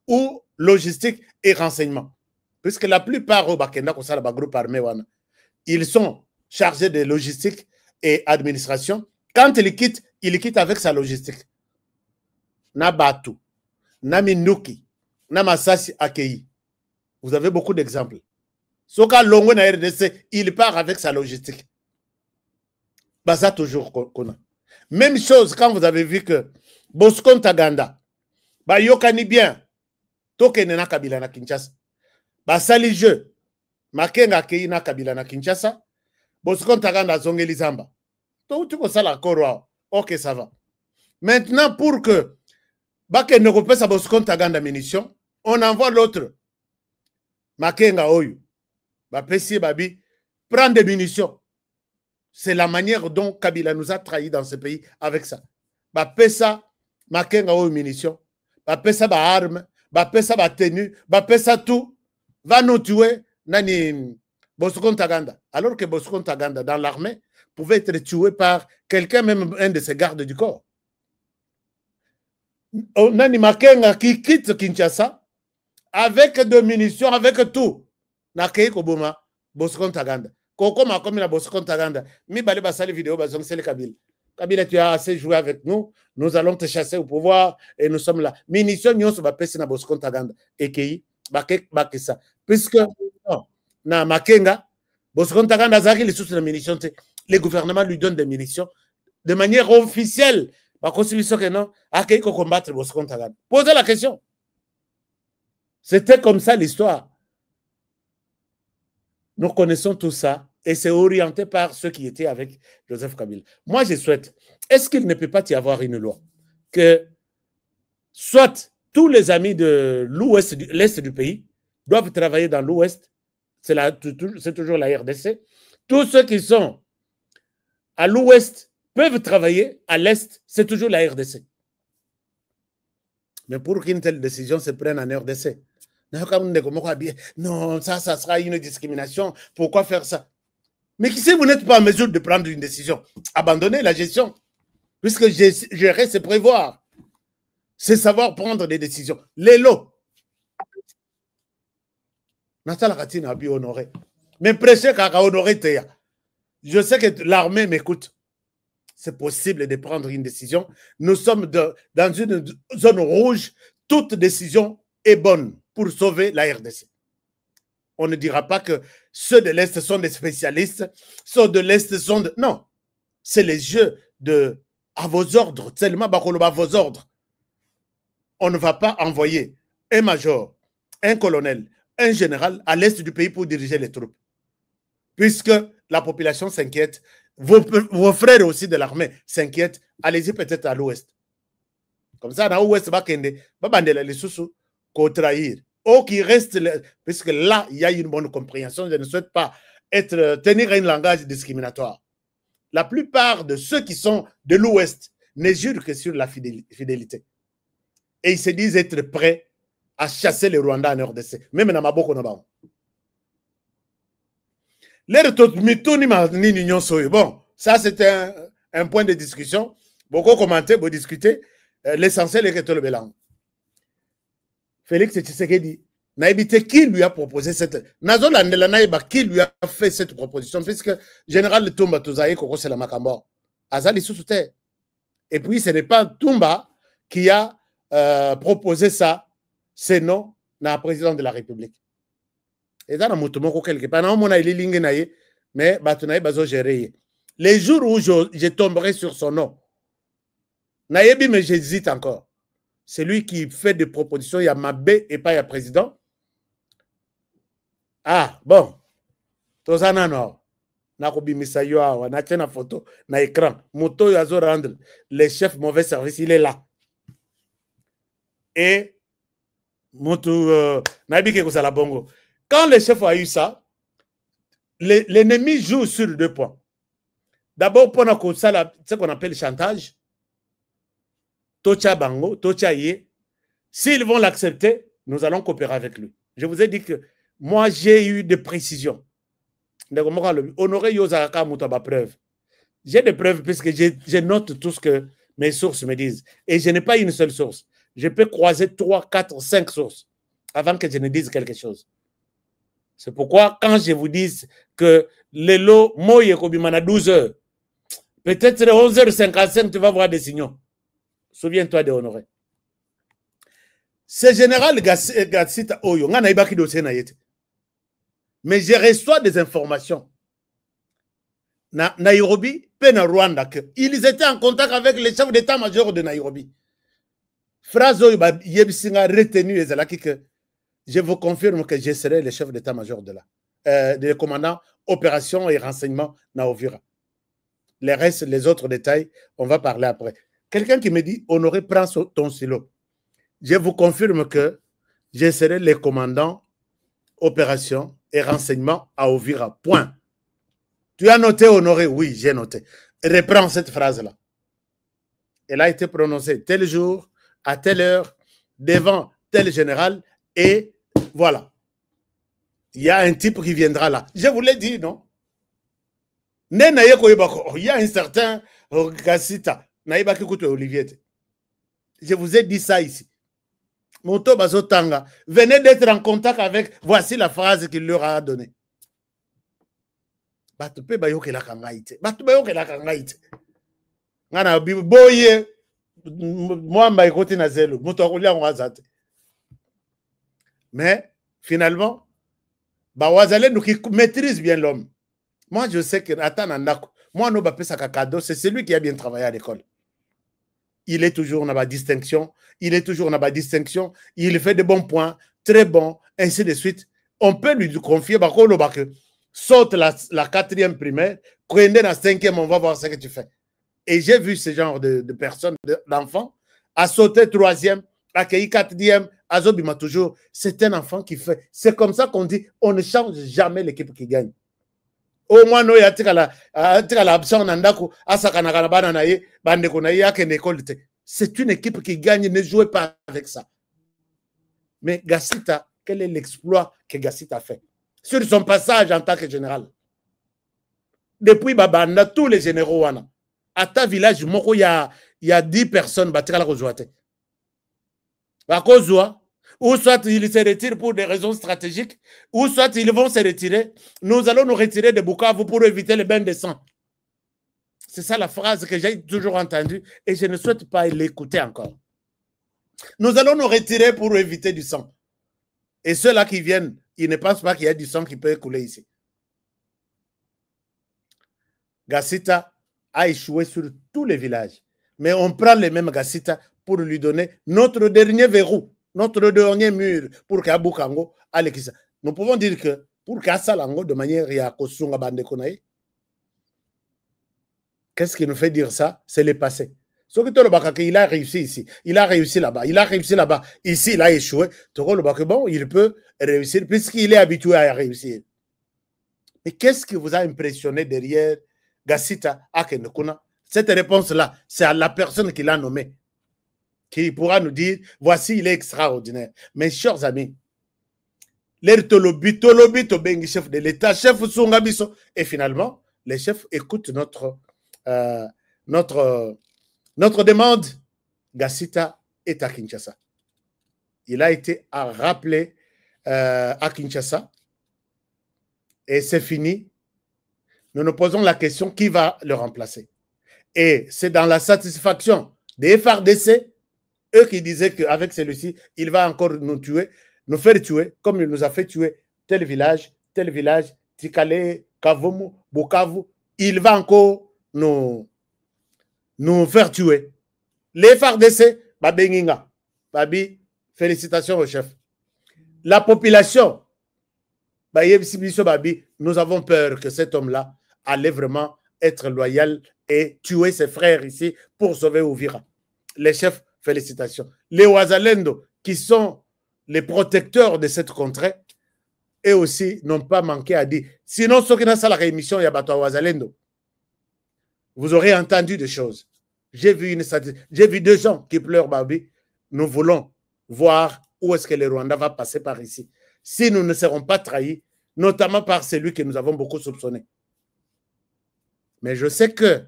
ou logistique et renseignement. Puisque la plupart au Bakenda, groupe armé, ils sont chargés de logistique et administration. Quand il quitte avec sa logistique. Na Batu, na Minuki, na Massassi Akei. Vous avez beaucoup d'exemples. Soka Longo na RDC, il part avec sa logistique. Bah ça toujours qu'on a. Même chose quand vous avez vu que Bosco Ntaganda, bah yokani bien, tokene na Kabila na Kinshasa. Bah sali jeu, Makenga Kei na Kabila na Kinshasa, Bosco Ntaganda zongeli zamba. Tu ko sala koro, ok ça va. Maintenant pour que Baké ne repose à Bosco Ntaganda munitions, on envoie l'autre. Makenga Oyu, Pessi Babi, prend des munitions. C'est la manière dont Kabila nous a trahis dans ce pays avec ça. Pessa, Makenga Oyu munitions, Pessa armes, Pessa tenue, Pessa tout, va nous tuer, Nani Bosco Ntaganda. Alors que Bosco Ntaganda, dans l'armée, pouvait être tué par quelqu'un, même un de ses gardes du corps. Nani Makenga qui quitte Kinshasa, avec des munitions, avec tout. Nakei Koboma, Bosco Ntaganda. Koko ma comme la Bosco Ntaganda. Mi balé basali vidéo bazong c'est le Kabila. Kabila, tu as assez joué avec nous. Nous allons te chasser au pouvoir et nous sommes là. Munitions nyon so ba pesi na Bosco Ntaganda. Ekei bakesa. Puisque na Makenga, Bosco Ntaganda zaki les sous de munitions. Le gouvernement lui donne des munitions de manière officielle. Ba constitution que non, akei ko combattre Bosco Ntaganda. Posez la question. C'était comme ça l'histoire. Nous connaissons tout ça et c'est orienté par ceux qui étaient avec Joseph Kabila. Moi, je souhaite, est-ce qu'il ne peut pas y avoir une loi que soit tous les amis de l'est du pays doivent travailler dans l'ouest, c'est toujours la RDC, tous ceux qui sont à l'ouest peuvent travailler à l'est, c'est toujours la RDC. Mais pour qu'une telle décision se prenne en RDC, non, ça sera une discrimination. Pourquoi faire ça? Mais si vous n'êtes pas en mesure de prendre une décision, abandonnez la gestion. Puisque gérer, c'est prévoir. C'est savoir prendre des décisions. Les lots. Natal Ratine a bien honoré. Mais prêcher qu'à honorer Théa. Je sais que l'armée m'écoute. C'est possible de prendre une décision. Nous sommes dans une zone rouge. Toute décision est bonne pour sauver la RDC. On ne dira pas que ceux de l'Est sont des spécialistes, ceux de l'Est sont de... Non, c'est les jeux à vos ordres, tellement à vos ordres. On ne va pas envoyer un major, un colonel, un général à l'Est du pays pour diriger les troupes. Puisque la population s'inquiète vos frères aussi de l'armée s'inquiètent, allez-y peut-être à l'ouest. Comme ça, dans l'ouest, les sous qu'on trahir. Ou qui reste, puisque là, il y a une bonne compréhension. Je ne souhaite pas tenir un langage discriminatoire. La plupart de ceux qui sont de l'ouest ne jurent que sur la fidélité. Et ils se disent être prêts à chasser les Rwandais en RDC. Même dans Maboko Nobao. Bon, ça c'est un point de discussion. Beaucoup commenter, beaucoup discuter. L'essentiel est que tout le bilan. Félix Tshisekedi, Naïbité, qui lui a proposé cette. Nazola Naïba, qui lui a fait cette proposition, puisque Général Toumba Touzaï, Koko c'est la Makambo. Azali sous-terre. Et puis ce n'est pas Toumba qui a proposé ça, c'est non, na président de la République. Et dans le monde, quelque part, on a les mais les jours où je tomberai sur son nom, Naïbi, mais j'hésite encore. C'est lui qui fait des propositions, il y a Mabé et pas il y a président. Ah, bon. Tozana no. Nakobimisa yo awa, na tiena photo na écran. Moto yazo rendre le chef mauvais service, il est là. Et moto nabi ke kozala bongo. Quand le chef a eu ça, l'ennemi joue sur 2 points. D'abord, pour ce qu'on appelle le chantage. Tocha Bango, Tocha Yé. S'ils vont l'accepter, nous allons coopérer avec lui. Je vous ai dit que moi, j'ai eu des précisions. Honoré Yozaka Moutaba preuve. J'ai des preuves puisque je note tout ce que mes sources me disent. Et je n'ai pas une seule source. Je peux croiser 3, 4, 5 sources avant que je ne dise quelque chose. C'est pourquoi, quand je vous dis que les lots, Moye Kobimana 12 heures, peut-être 11h55, tu vas voir des signaux. Souviens-toi de Honoré. Ce général Gassita Oyo, mais je reçois des informations. Nairobi, Pena Rwanda, ils étaient en contact avec les chefs d'état-major de Nairobi. Phrase Oyo, Yebsinga retenu, que je vous confirme que je serai le chef d'état-major de là. Le commandant opération et renseignement Naovira. Les restes, les autres détails, on va parler après. Quelqu'un qui me dit, Honoré, prends ton silo. Je vous confirme que je serai le commandant opération et renseignement à Ovira. Point. Tu as noté, Honoré? Oui, j'ai noté. Reprends cette phrase-là. Elle a été prononcée tel jour, à telle heure, devant tel général, et voilà. Il y a un type qui viendra là. Je vous l'ai dit, non? Il y a un certain Gassita. Olivier. Je vous ai dit ça ici. Moto Bazotanga, venez d'être en contact avec, voici la phrase qu'il leur a donnée. Mais finalement, nous qui maîtrise bien l'homme. Moi, je sais que moi, c'est celui qui a bien travaillé à l'école. Il est toujours dans la distinction, il fait de bons points, très bon, ainsi de suite. On peut lui confier, saute la 4e primaire, prenez la 5e, on va voir ce que tu fais. Et j'ai vu ce genre de personnes, d'enfants, à sauter 3e, accueillir 4e, à Zobima toujours. C'est un enfant qui fait. C'est comme ça qu'on dit, on ne change jamais l'équipe qui gagne. Au moins, nous, c'est une équipe qui gagne, ne jouez pas avec ça. Mais Gassita, quel est l'exploit que Gassita a fait sur son passage en tant que général? Depuis Babanda, tous les généraux, à ta village, il y a 10 personnes qui ont ou soit ils se retirent pour des raisons stratégiques, ou soit ils vont se retirer. Nous allons nous retirer de Bukavu pour éviter le bain de sang. C'est ça la phrase que j'ai toujours entendue et je ne souhaite pas l'écouter encore. Nous allons nous retirer pour éviter du sang. Et ceux-là qui viennent, ils ne pensent pas qu'il y a du sang qui peut couler ici. Gassita a échoué sur tous les villages. Mais on prend les mêmes Gassita pour lui donner notre dernier verrou. Notre dernier mur pour qu'Abou Kango aille. Nous pouvons dire que pour qu'Assalango de manière Yakosunga Bandekonaï, Qu'est-ce qui nous fait dire ça? C'est le passé. Il a réussi ici, il a réussi là-bas, il a réussi là-bas, ici il a échoué. Bon, il peut réussir puisqu'il est habitué à réussir. Mais qu'est-ce qui vous a impressionné derrière Gassita Akenekuna? Cette réponse-là, c'est à la personne qui l'a nommé, qui pourra nous dire, voici, il est extraordinaire. Mes chers amis, l'air tolobi, chef de l'État, chef Sungabiso, et finalement, les chefs écoutent notre demande. Gassita est à Kinshasa. Il a été rappelé à Kinshasa. Et c'est fini. Nous nous posons la question, qui va le remplacer? Et c'est dans la satisfaction des FARDC, eux qui disaient qu'avec celui-ci, il va encore nous tuer, nous faire tuer, comme il nous a fait tuer tel village, Tikale, Kavumu, Bukavu. Il va encore nous faire tuer. Les FARDC, Babenginga, Babi, félicitations au chef. La population, nous avons peur que cet homme-là allait vraiment être loyal et tuer ses frères ici pour sauver Ouvira. Les chefs, félicitations. Les Ouazalendo, qui sont les protecteurs de cette contrée, eux aussi n'ont pas manqué à dire. Sinon, ceux qui n'ont pas la réémission, il y a Bato Ouazalendo. Vous aurez entendu des choses. J'ai vu deux gens qui pleurent, Babi. Nous voulons voir où est-ce que le Rwanda va passer par ici. Si nous ne serons pas trahis, notamment par celui que nous avons beaucoup soupçonné. Mais je sais que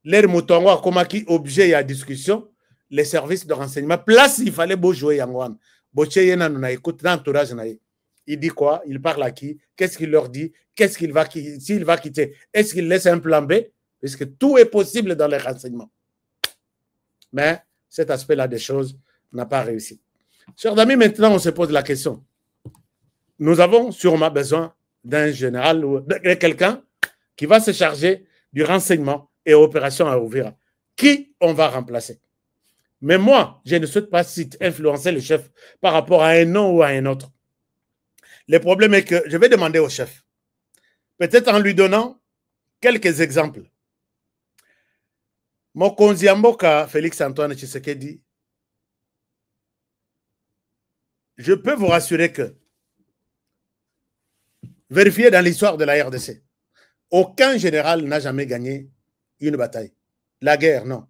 l'air Moutongo a comme objet à discussion, les services de renseignement, place il fallait beau jouer Yangwan. Il dit quoi? Il parle à qui? Qu'est-ce qu'il leur dit? Qu'est-ce qu'il va quitter? S'il va quitter, est-ce qu'il laisse un plan B? Puisque tout est possible dans les renseignements. Mais cet aspect-là des choses n'a pas réussi. Chers amis, maintenant on se pose la question. Nous avons sûrement besoin d'un général ou de quelqu'un qui va se charger du renseignement et opération à Ouvira. Qui on va remplacer? Mais moi, je ne souhaite pas influencer le chef par rapport à un nom ou à un autre. Le problème est que je vais demander au chef, peut-être en lui donnant quelques exemples. Mokonzi Mboka, Félix Antoine Tshisekedi, je peux vous rassurer que, vérifiez dans l'histoire de la RDC, aucun général n'a jamais gagné une bataille. La guerre, non.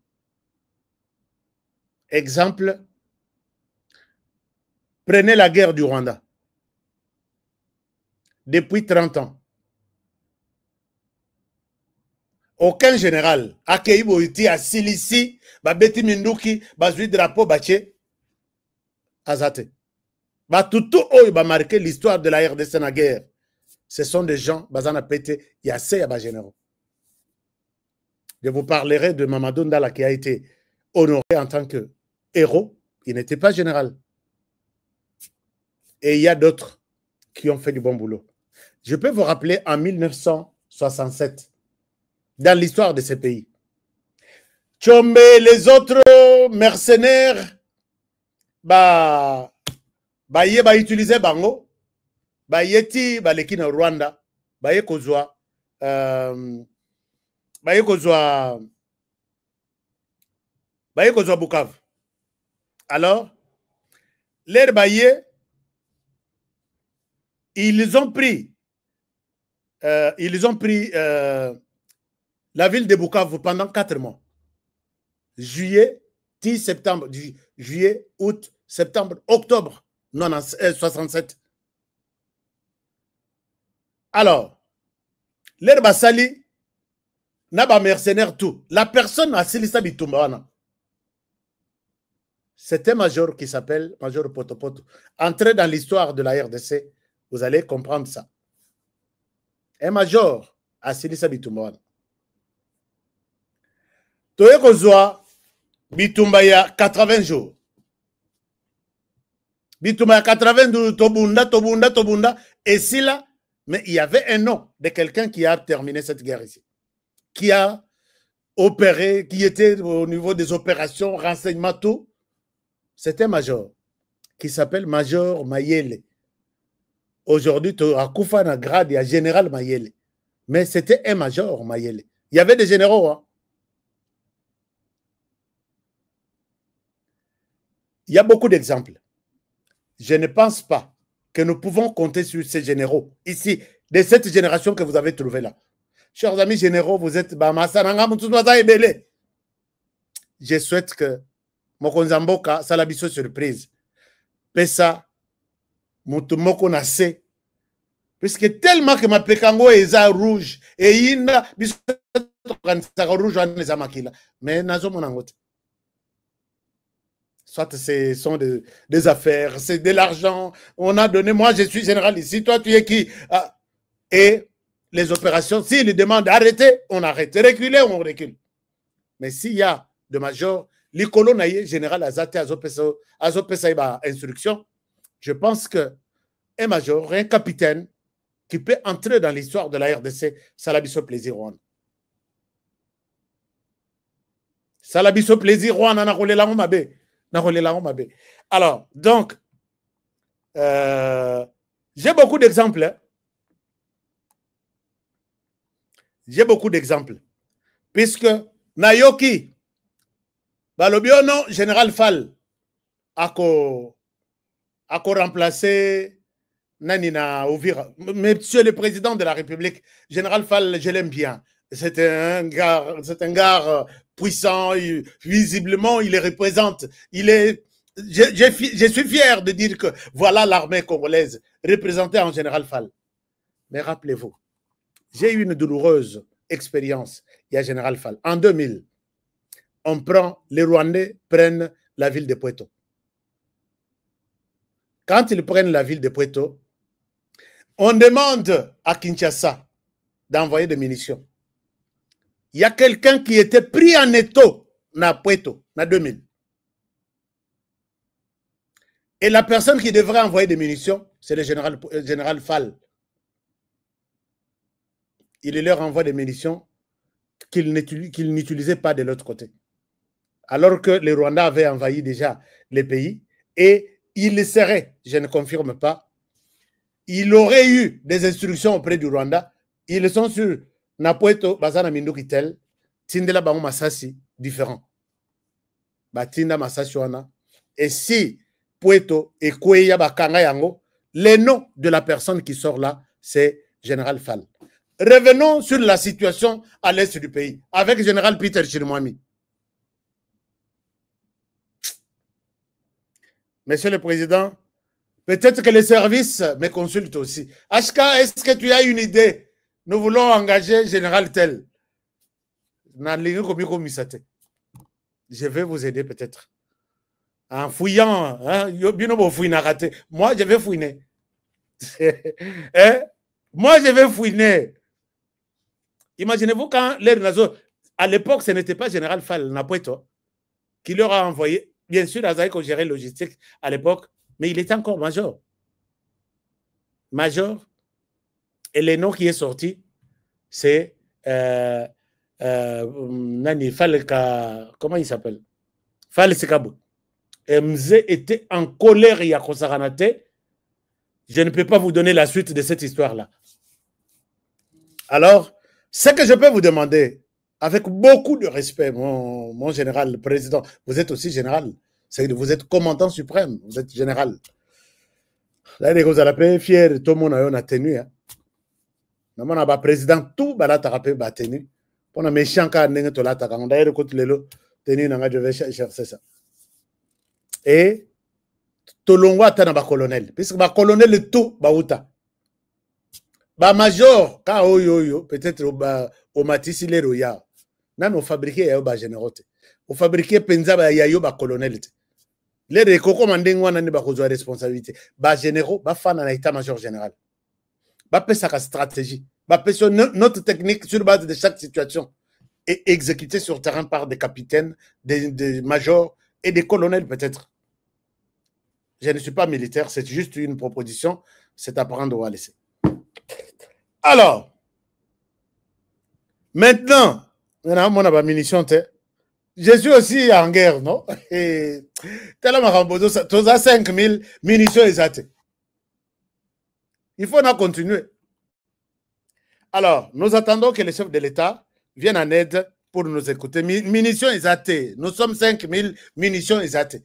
Exemple, prenez la guerre du Rwanda. Depuis 30 ans, aucun général, Akei Boiti, à Silici, Babeti Minduki, Bazui Drapo, Baché, Azate. Batutu Oyo va marquer l'histoire de la RDC na guerre. Ce sont des gens, Bazana Pété, Yassé Yaba généraux. Je vous parlerai de Mamadou Ndala qui a été honoré en tant que héros. Il n'était pas général. Et il y a d'autres qui ont fait du bon boulot. Je peux vous rappeler en 1967, dans l'histoire de ce pays, Tchombe, les autres mercenaires, utilisaient Bango, Yeti, Baleki na Rwanda, Kozwa, Bukavu. Alors, les Baye, ils ont pris la ville de Bukavu pendant 4 mois. Juillet, septembre, juillet, août, septembre, octobre 67. Alors, l'air Basali n'a pas mercenaire tout. La personne a Silissa Bitumbawana. C'est un major qui s'appelle Major Potopoto. Entrez dans l'histoire de la RDC, vous allez comprendre ça. Un major à Silissa Bitumbawana. Toye Kozwa Bitumbaya 80 jours. Bitumbaya 80 jours, Tobunda. Et si là, mais il y avait un nom de quelqu'un qui a terminé cette guerre ici. Qui a opéré, qui était au niveau des opérations, renseignements, tout. C'était un major qui s'appelle Major Mayele. Aujourd'hui, à Koufana grade, il y a général Mayele. Mais c'était un major Mayele. Il y avait des généraux, hein. Il y a beaucoup d'exemples. Je ne pense pas que nous pouvons compter sur ces généraux ici, de cette génération que vous avez trouvée là. Chers amis généraux, vous êtes je souhaite que Mokonzamboka salabiso surprise. Pesa mutumoko nase. Puisque tellement que ma pekango est rouge et ina rouge mais nazo monangote. Soit ce sont des affaires, c'est de l'argent, on a donné, moi je suis général ici, toi tu es qui? Et les opérations, s'ils demandent d'arrêter, on arrête, reculer, on recule. Mais s'il y a de major, l'icolo naïe, général Azate, Azopesa instruction, je pense que un major, un capitaine qui peut entrer dans l'histoire de la RDC, Salabiso plaisir. Salabiso plaisir, alors, donc, j'ai beaucoup d'exemples. J'ai beaucoup d'exemples. Puisque Nayoki, Balobiono, Général Fall, a remplacé Nanina Ouvira. Monsieur le Président de la République, Général Fall, je l'aime bien. C'est un gars puissant, visiblement, il les représente. Je suis fier de dire que voilà l'armée congolaise représentée en Général Fall. Mais rappelez-vous, j'ai eu une douloureuse expérience, il y a Général Fall. En 2000, les Rwandais prennent la ville de Pweto. Quand ils prennent la ville de Pweto, on demande à Kinshasa d'envoyer des munitions. Il y a quelqu'un qui était pris en étau à Pweto, en 2000. Et la personne qui devrait envoyer des munitions, c'est le général Fall. Il leur envoie des munitions qu'il n'utilisait pas de l'autre côté. Alors que les Rwandais avaient envahi déjà les pays et il serait, je ne confirme pas, il aurait eu des instructions auprès du Rwanda. Ils sont sur Napueto, Bazana Mindukitel, Tindela Bango Masasi, différent. Batinda Masasi Wana. Et si Pueto et Kweya Bakanga Yango, les noms de la personne qui sort là, c'est Général Fall. Revenons sur la situation à l'est du pays, avec Général Peter Chirimwami. Monsieur le Président, peut-être que les services me consultent aussi. Ashka, est-ce que tu as une idée? Nous voulons engager Général Tel. Je vais vous aider peut-être. En fouillant, hein, moi je vais fouiner. Moi je vais fouiner. Imaginez-vous quand les Nazo, à l'époque, ce n'était pas Général Fall Napueto qui leur a envoyé, bien sûr, Azaïko gérait logistique à l'époque, mais il était encore major. Major. Et le nom qui est sorti, c'est Nani Falka, comment il s'appelle? Fall Sekabou. Mze était en colère il y a Kosaranate. Je ne peux pas vous donner la suite de cette histoire-là. Alors, ce que je peux vous demander, avec beaucoup de respect, mon général, le président, vous êtes aussi général, vous êtes commandant suprême, vous êtes général. Là, vous allez fier, tout le monde a tenu. On a président, tout le monde a tenu. On a méchant quand on a d'ailleurs, tenu, je vais chercher ça. Et Tolongwa a un colonel, puisque le colonel est tout, major, peut-être au Matisse, il est royal. Nous avons fabriqué un général. Nous avons fabriqué un colonel. Les recommandés ont une responsabilité. Les généraux, les fans en état-major général. Ils sa stratégie. Notre technique sur base de chaque situation est exécutée sur terrain par des capitaines, des majors et des colonels peut-être. Je ne suis pas militaire, c'est juste une proposition, c'est à prendre ou à laisser. Alors, maintenant, je suis aussi en guerre, non? Et tu as 5000 munitions exactes. Il faut continuer. Alors, nous attendons que les chefs de l'État viennent en aide pour nous écouter. Munitions exactes. Nous sommes 5000 munitions exactes.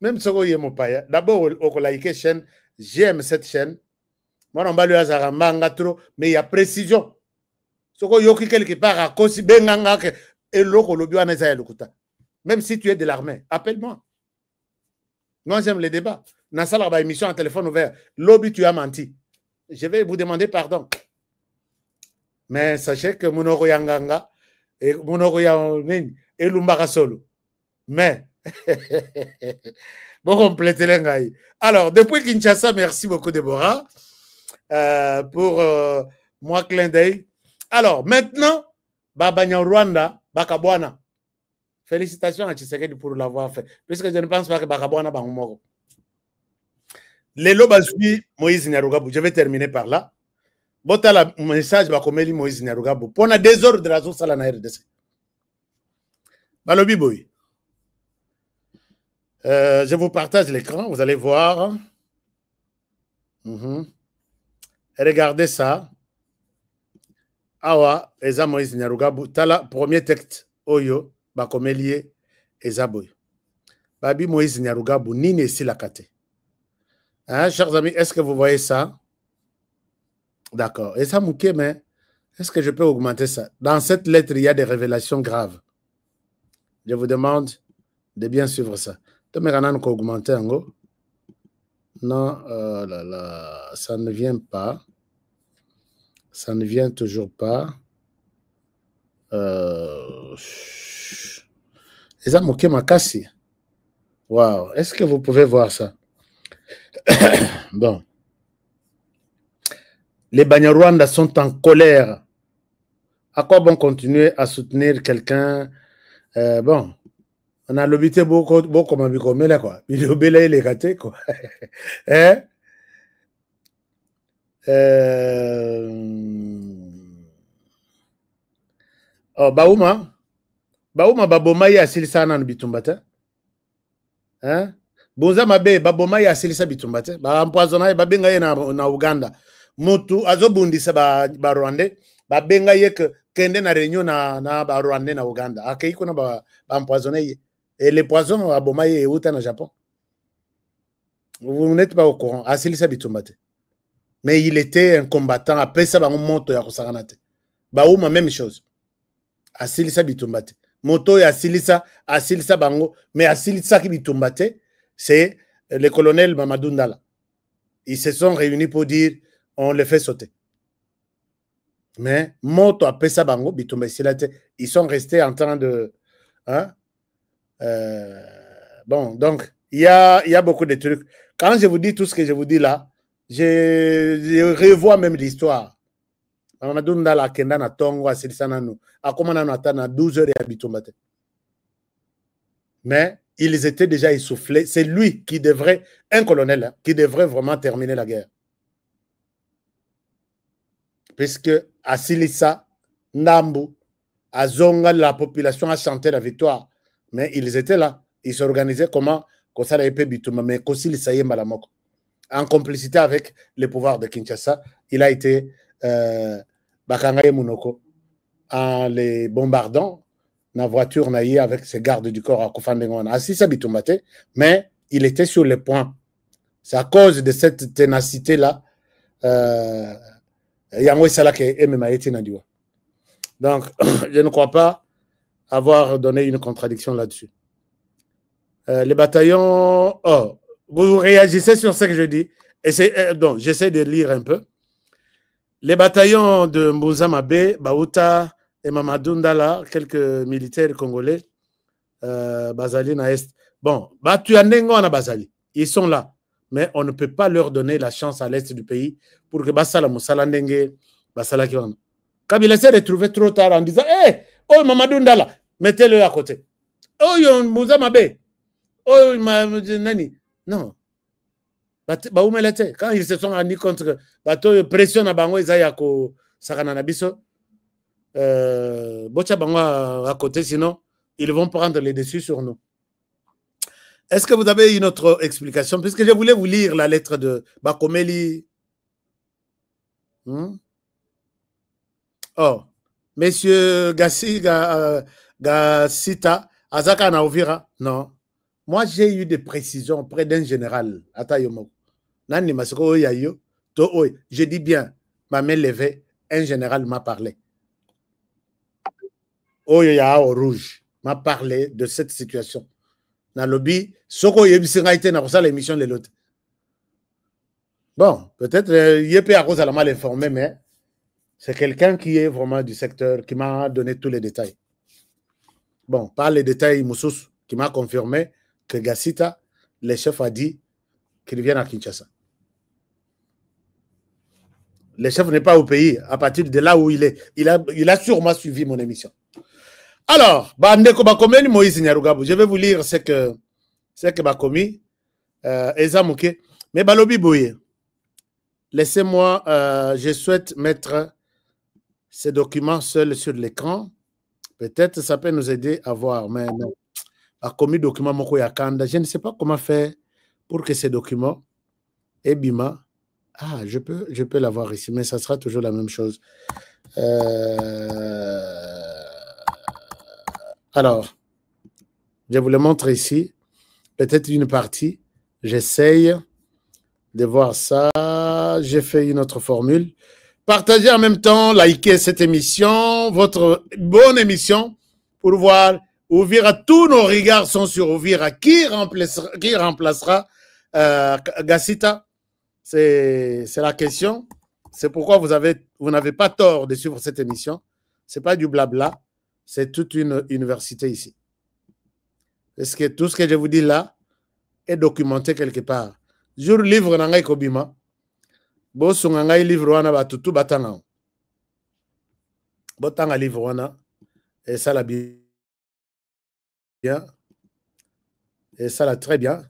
Même si vous mon paya, d'abord, on like chaîne, j'aime cette chaîne. Moi, on va lui azaramba trop, mais il y a précision. Si vous avez quelque part à cause benganga et l'autre le bio même si tu es de l'armée, appelle-moi. Moi, j'aime les débats. Dans la émission en téléphone ouvert, lobby, tu as menti. Je vais vous demander pardon. Mais sachez que Munoro Yanganga et Munoro Yang et Lumbara Solo. Mais, bon, complétez les. Alors, depuis Kinshasa, merci beaucoup, Déborah, pour moi, clin d'œil. Alors, maintenant, Babanya Rwanda, Bakabwana. Félicitations à Tshisekedi pour l'avoir fait. Puisque je ne pense pas que Bakabwana va mourir. Les lobazui Moïse Nyarugabo. Je vais terminer par là. Bota la message bakomeli Moïse Nyarugabo. Pour la désordre de la zone sala na RDC. Balobi boy. Je vous partage l'écran. Vous allez voir. Regardez ça. Awa, Eza Moïse Nyarugabo. Tala, premier texte. Oyo, bakomeli Eza boy. Babi Moïse Nyarugabo. Nini si la kate. Hein, chers amis, est-ce que vous voyez ça? D'accord. Et ça, Mouké, mais est-ce que je peux augmenter ça? Dans cette lettre, il y a des révélations graves. Je vous demande de bien suivre ça. Tu me augmenter en gros? Non, ça ne vient pas. Ça ne vient toujours pas. Et ça, Mouké Makassi. Waouh. Est-ce que vous pouvez voir ça? Bon. Les Banyarwanda sont en colère. À quoi bon continuer à soutenir quelqu'un? Bon, on a l'obité beaucoup comme là, quoi. Il est obéi, il est raté, quoi. Hein? Oh, Baouma Baboma ya silisana bitumbata. Hein? Bonza mabe baboma ya silisa bitumbate ba empoisonné babenga ye na Uganda mutu azobundisa ba Rwandais babenga ye kende na réunion na ba Rwandais na Uganda akeiko na ba empoisonné ye et les poisons aboma ye uta na Japon. Vous n'êtes pas au courant. Asilisa bitumbate, mais il était un combattant après ça ba moto ya kosakanate bauma même chose. Asilisa bitumbate moto ya asilisa bango, mais asilisa ki bitumbate c'est le colonel Mamadou Ndala. Ils se sont réunis pour dire on les fait sauter. Mais Moto a Pesa Bango, ils sont restés en train de. Hein? Bon, donc, il y a beaucoup de trucs. Quand je vous dis tout ce que je vous dis là, je revois même l'histoire. Mamadou Ndala, Kenda na Tongo, Asilisananu, a comment on attend à 12 heures et à mais ils étaient déjà essoufflés. C'est lui qui devrait, un colonel, hein, qui devrait vraiment terminer la guerre. Puisque à Silissa, Nambu, à Zonga, la population a chanté la victoire. Mais ils étaient là. Ils s'organisaient comment mais en complicité avec les pouvoirs de Kinshasa. Il a été Bakangaye Mounoko en les bombardant. La voiture naïe avec ses gardes du corps à Kofandengona. Assis sa bitumbate, mais il était sur le point. C'est à cause de cette ténacité-là. Donc, je ne crois pas avoir donné une contradiction là-dessus. Les bataillons. Oh, vous réagissez sur ce que je dis. Donc, j'essaie de lire un peu. Les bataillons de Mbuzamabe, Baouta et Mamadou Ndala, quelques militaires congolais, Bazali na Est. Bon, Batuanengo na Bazali, ils sont là, mais on ne peut pas leur donner la chance à l'est du pays pour que Basala Moussala Ndenge, Basala Kiwana. Kabila s'est retrouvé trop tard en disant hey, oh Mamadou Ndala, mettez-le à côté. Oh, Mbuzamabe, oh, Nani. Non. Quand ils se sont rendus compte que la pression à Bango Isayako Sakananabiso, Bocha Bango à côté, sinon ils vont prendre les dessus sur nous. Est-ce que vous avez une autre explication? Puisque je voulais vous lire la lettre de Bakomeli. Oh, Monsieur Gassita, Azaka Naovira, non. Moi, j'ai eu des précisions auprès d'un général. Je dis bien, ma main levée, un général m'a parlé. Oya au rouge m'a parlé de cette situation. Dans le lobby, Soko Yebisinga était dans l'émission de l'autre. Bon, peut-être Yepé a cause à la mal informé, mais c'est quelqu'un qui est vraiment du secteur qui m'a donné tous les détails. Bon, par les détails, Moussous, qui m'a confirmé que Gassita, le chef a dit qu'il vient à Kinshasa. Le chef n'est pas au pays, à partir de là où il est. Il a sûrement suivi mon émission. Alors, Moïse Nyarugabo, je vais vous lire ce que Bakomi, Ezamouke, mais Balobi Boye. Laissez-moi, je souhaite mettre ces documents seuls sur l'écran. Peut-être ça peut nous aider à voir, mais non. Bakomi document Moko Yakanda, je ne sais pas comment faire pour que ces documents, Ebima, je peux l'avoir ici, mais ça sera toujours la même chose. Alors, je vous le montre ici. Peut-être une partie. J'essaye de voir ça. J'ai fait une autre formule. Partagez en même temps, likez cette émission, votre bonne émission, pour voir Ouvira. Tous nos regards sont sur Ouvira. Qui remplacera Gassita? C'est la question. C'est pourquoi vous n'avez pas tort de suivre cette émission. Ce n'est pas du blabla. C'est toute une université ici. Est-ce que tout ce que je vous dis là est documenté quelque part? Jour livre nangai kobima. Bo sungangai livre wana batutu batanga. Botanga livre wana. Et ça la bien. Et ça la très bien.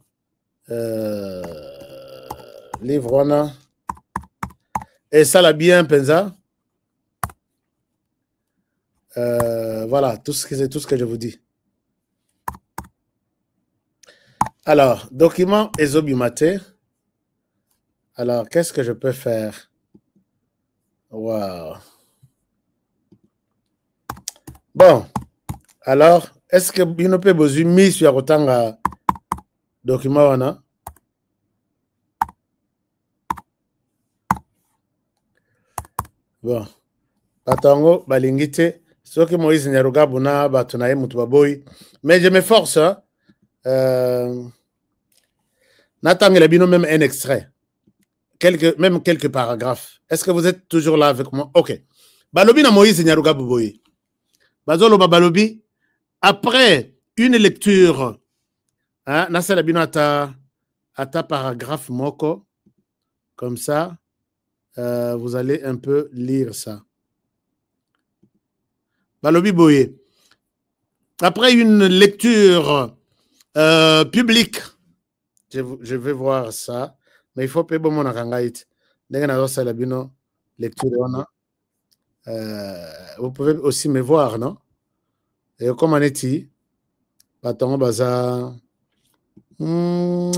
Livre wana. Et ça la bien pensa. Voilà, c'est tout ce que je vous dis. Alors, document Ezobimate. Alors, qu'est-ce que je peux faire? Wow. Bon, alors, est-ce que vous ne pouvez pas mis sur autant document wana? Bon, Batango, Balingite. Ce que Moïse Nyarugabo na batunaye mutubaboy, mais je m'efforce. Nathan il a bien même un extrait, même quelques paragraphes. Est-ce que vous êtes toujours là avec moi? Ok. Balobi na Moïse Nyarugabo boy. Bazolo Balobi. Après une lecture, Nasser Bino ata paragraphe moko, comme ça, vous allez un peu lire ça. Balobi Boye. Après une lecture publique, je vais voir ça, mais il faut payer bon mon akangait. Lecture, vous pouvez aussi me voir, non? Et comme on est ici, Baton Baza. Non.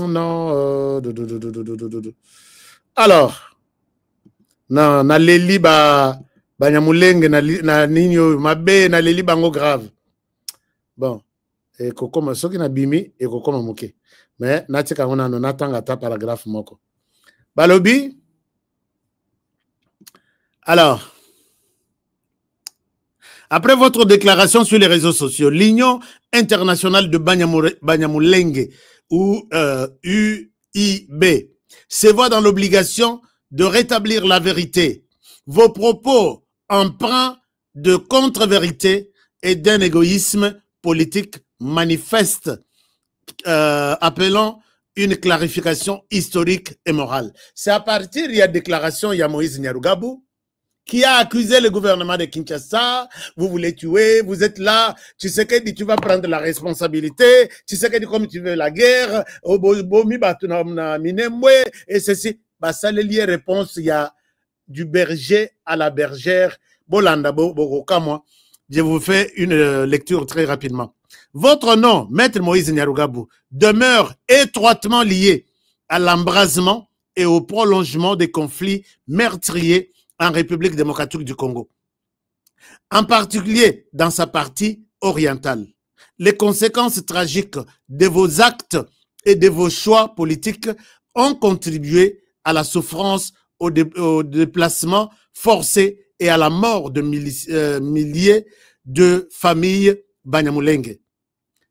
Alors, non, na leli Banyamulenge na ninyo mabe na leli bango grave. Bon, et kokoma soki na bimi et kokoma moke. Mais natika on a natanga ta paragraphe moko. Balobi. Alors, après votre déclaration sur les réseaux sociaux, l'Union internationale de Banyamulenge ou UIB se voit dans l'obligation de rétablir la vérité. Vos propos empreints de contre-vérité et d'un égoïsme politique manifeste, appelant une clarification historique et morale. C'est à partir de la déclaration de Moïse Nyarugabo qui a accusé le gouvernement de Kinshasa. Vous voulez tuer, vous êtes là, tu sais que tu vas prendre la responsabilité, tu sais que comme tu veux la guerre, et ceci. Bah, ça, les liés réponse, il y a du berger à la bergère. Bolanda, moi, je vous fais une lecture très rapidement. Votre nom, Maître Moïse Nyarugabo, demeure étroitement lié à l'embrasement et au prolongement des conflits meurtriers en République démocratique du Congo, en particulier dans sa partie orientale. les conséquences tragiques de vos actes et de vos choix politiques ont contribué à la souffrance, au déplacement forcé et à la mort de milliers de familles Banyamulenge.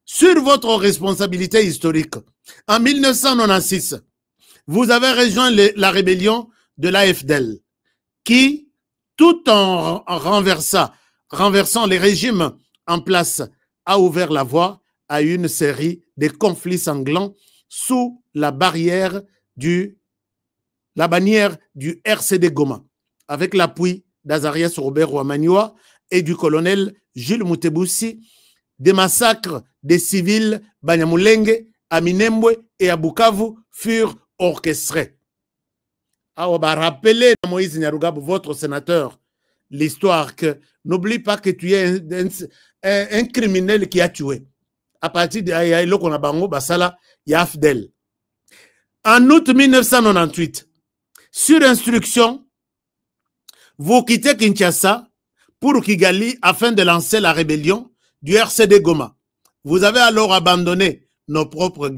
Sur votre responsabilité historique, en 1996, vous avez rejoint la rébellion de l'AFDEL qui, tout en renversant les régimes en place, a ouvert la voie à une série de conflits sanglants sous la bannière du RCD Goma, avec l'appui d'Azarias Robert Ouamaniwa et du colonel Jules Mutebussi. Des massacres des civils Banyamulenge, à Minembwe et à Bukavu furent orchestrés. On va rappeler à Moïse Nyarugabo, votre sénateur, l'histoire que n'oublie pas que tu es un criminel qui a tué. À partir de Ayaïlo Konabango, Basala, Yafdel. En août 1998, sur instruction, vous quittez Kinshasa pour Kigali afin de lancer la rébellion du RCD Goma. Vous avez alors abandonné vos propres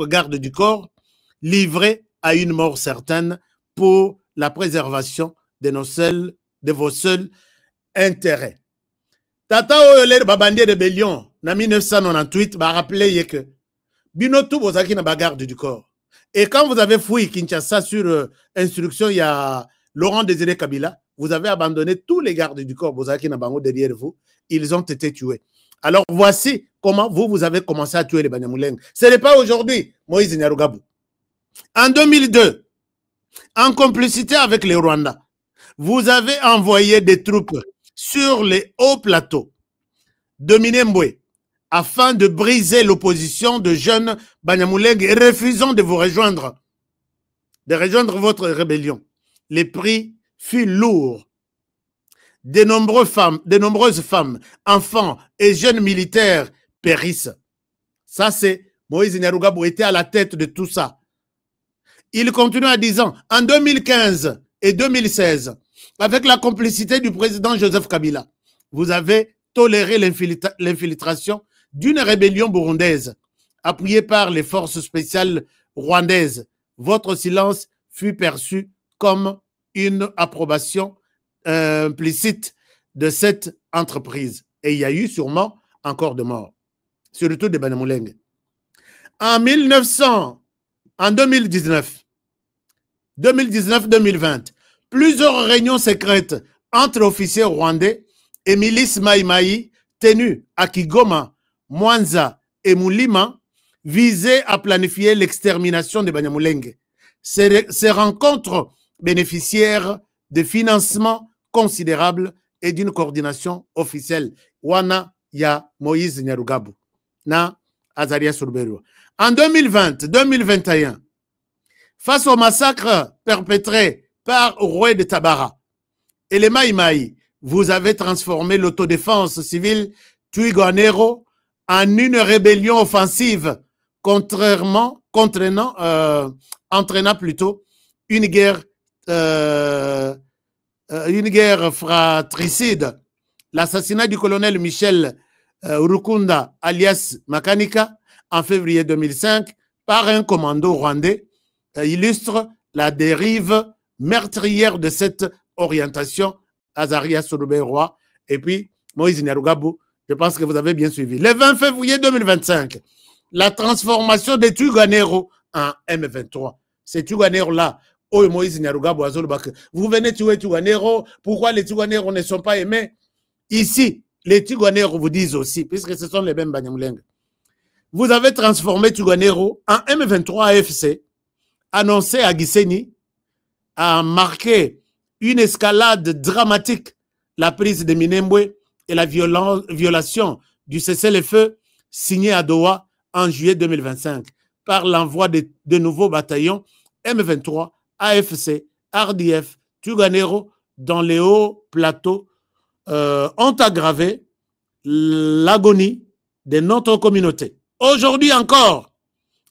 gardes du corps, livrés à une mort certaine pour la préservation de vos seuls intérêts. Tata Oyoler Babandi rébellion, en 1998, va rappeler que Binotou vous avez une garde du corps. Et quand vous avez fouillé Kinshasa sur instruction, il y a Laurent Désiré Kabila, vous avez abandonné tous les gardes du corps, vous avez une derrière vous, ils ont été tués. Alors voici comment vous avez commencé à tuer les Banyamulenge. Ce n'est pas aujourd'hui, Moïse Nyarugabo. En 2002, en complicité avec les Rwandais, vous avez envoyé des troupes sur les hauts plateaux de Minembwe afin de briser l'opposition de jeunes Banyamulenge refusant de vous rejoindre, votre rébellion. Les prix fut lourd. De nombreuses femmes, enfants et jeunes militaires périssent. Ça, c'est Moïse Nyarugabo était à la tête de tout ça. Il continue en disant, en 2015 et 2016, avec la complicité du président Joseph Kabila, vous avez toléré l'infiltration d'une rébellion burundaise, appuyée par les forces spéciales rwandaises. Votre silence fut perçu comme une approbation implicite de cette entreprise. Et il y a eu sûrement encore de morts, surtout des Banyamulenge. En 2019-2020, plusieurs réunions secrètes entre officiers rwandais et milices Maïmaï tenues à Kigoma, Mwanza et Mulima visaient à planifier l'extermination des Banyamulenge. Ces rencontres bénéficiaires de financements considérables et d'une coordination officielle. Wana ya Moïse Nyarugabo na Azarias Ruberwa. En 2020-2021, face au massacre perpétré par Roué de Tabara et les Maïmaï, vous avez transformé l'autodéfense civile Twigwanero en une rébellion offensive, entraînant plutôt une guerre fratricide. L'assassinat du colonel Michel Rukunda alias Makanika en février 2005 par un commando rwandais illustre la dérive meurtrière de cette orientation. Azarias Ruberwa et puis Moïse Nyarugabo, je pense que vous avez bien suivi. Le 20 février 2025, la transformation de Twigwanero en M23. C'est Twigwanero-là, Moïse Nyarugabo, vous venez tuer Twigwanero, pourquoi les Twigwanero ne sont pas aimés? Ici, les Twigwanero vous disent aussi, puisque ce sont les mêmes Banyamulenge. Vous avez transformé Twigwanero en M23 AFC, annoncé à Gisenyi, a marqué une escalade dramatique, la prise de Minembwe et la violation du cessez-le-feu signé à Doha en juillet 2025 par l'envoi de nouveaux bataillons M23, AFC, RDF, Twigwanero dans les hauts plateaux ont aggravé l'agonie de notre communauté. Aujourd'hui encore,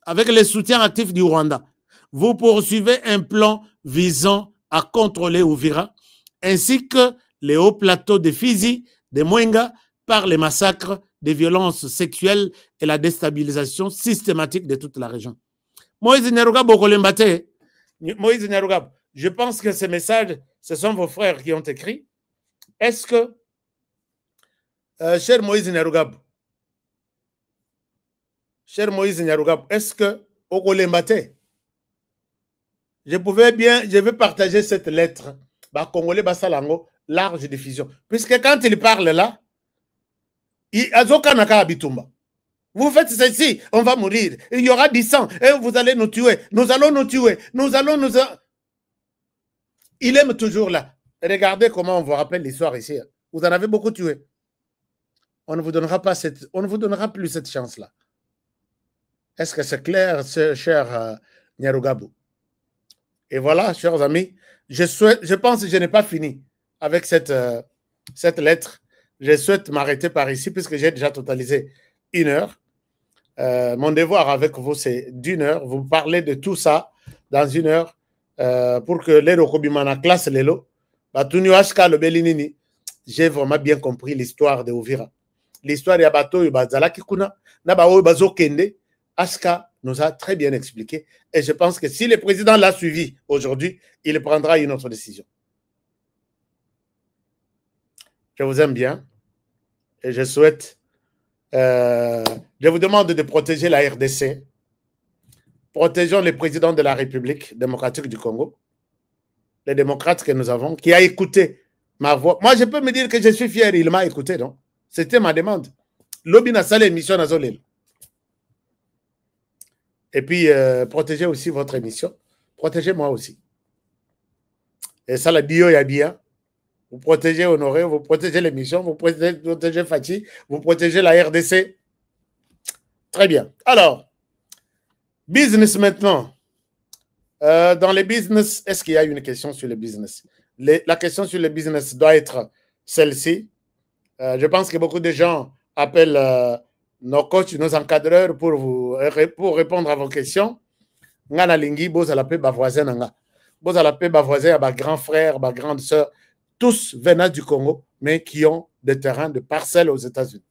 avec le soutien actif du Rwanda, vous poursuivez un plan visant à contrôler Uvira, ainsi que les hauts plateaux de Fizi, de Mwenga, par les massacres des violences sexuelles et la déstabilisation systématique de toute la région. Moïse Nyarugabo Kolembate, Moïse Nyarugabo, je pense que ces messages, ce sont vos frères qui ont écrit. Est-ce que, cher Moïse Nyarugabo, est-ce que au Kolembate, je vais partager cette lettre, bah, Congolais Basalango, large diffusion. Puisque quand il parle là, vous faites ceci, on va mourir, il y aura du sang, et vous allez nous tuer, nous allons nous tuer, Il aime toujours là. Regardez comment on vous rappelle l'histoire ici. Vous en avez beaucoup tué. On ne vous donnera plus cette chance-là. Est-ce que c'est clair, cher Nyarugabo? Et voilà, chers amis, je pense que je n'ai pas fini avec cette lettre. Je souhaite m'arrêter par ici puisque j'ai déjà totalisé 1 heure. Mon devoir avec vous, c'est d'1 heure. Vous parlez de tout ça dans 1 heure pour que les Rokobimana classe les lots. J'ai vraiment bien compris l'histoire de Uvira. L'histoire de Abato Bazalaki Kuna, Nabao Bazo Kende, Aska nous a très bien expliqué. Et je pense que si le président l'a suivi aujourd'hui, il prendra une autre décision. Je vous aime bien et je souhaite, je vous demande de protéger la RDC. Protégeons le président de la République démocratique du Congo, les démocrates que nous avons, qui a écouté ma voix. Moi, je peux me dire que je suis fier, il m'a écouté, non? C'était ma demande. Lobi na sale émission na zolel. Et puis, protégez aussi votre émission. Protégez-moi aussi. Et ça, la bio, il y a bien. Vous protégez Honoré, vous protégez l'émission, vous protégez Fatih, vous protégez la RDC. Très bien. Alors, business maintenant. Dans les business, est-ce qu'il y a une question sur le business? La question sur le business doit être celle-ci. Je pense que beaucoup de gens appellent nos coachs, nos encadreurs pour répondre à vos questions. Ngana lingi, bozala pe ba voisin nanga. Bozala pe ba voisin, ba grand frère, ba grande sœur, tous venant du Congo, mais qui ont des terrains de parcelles aux États-Unis.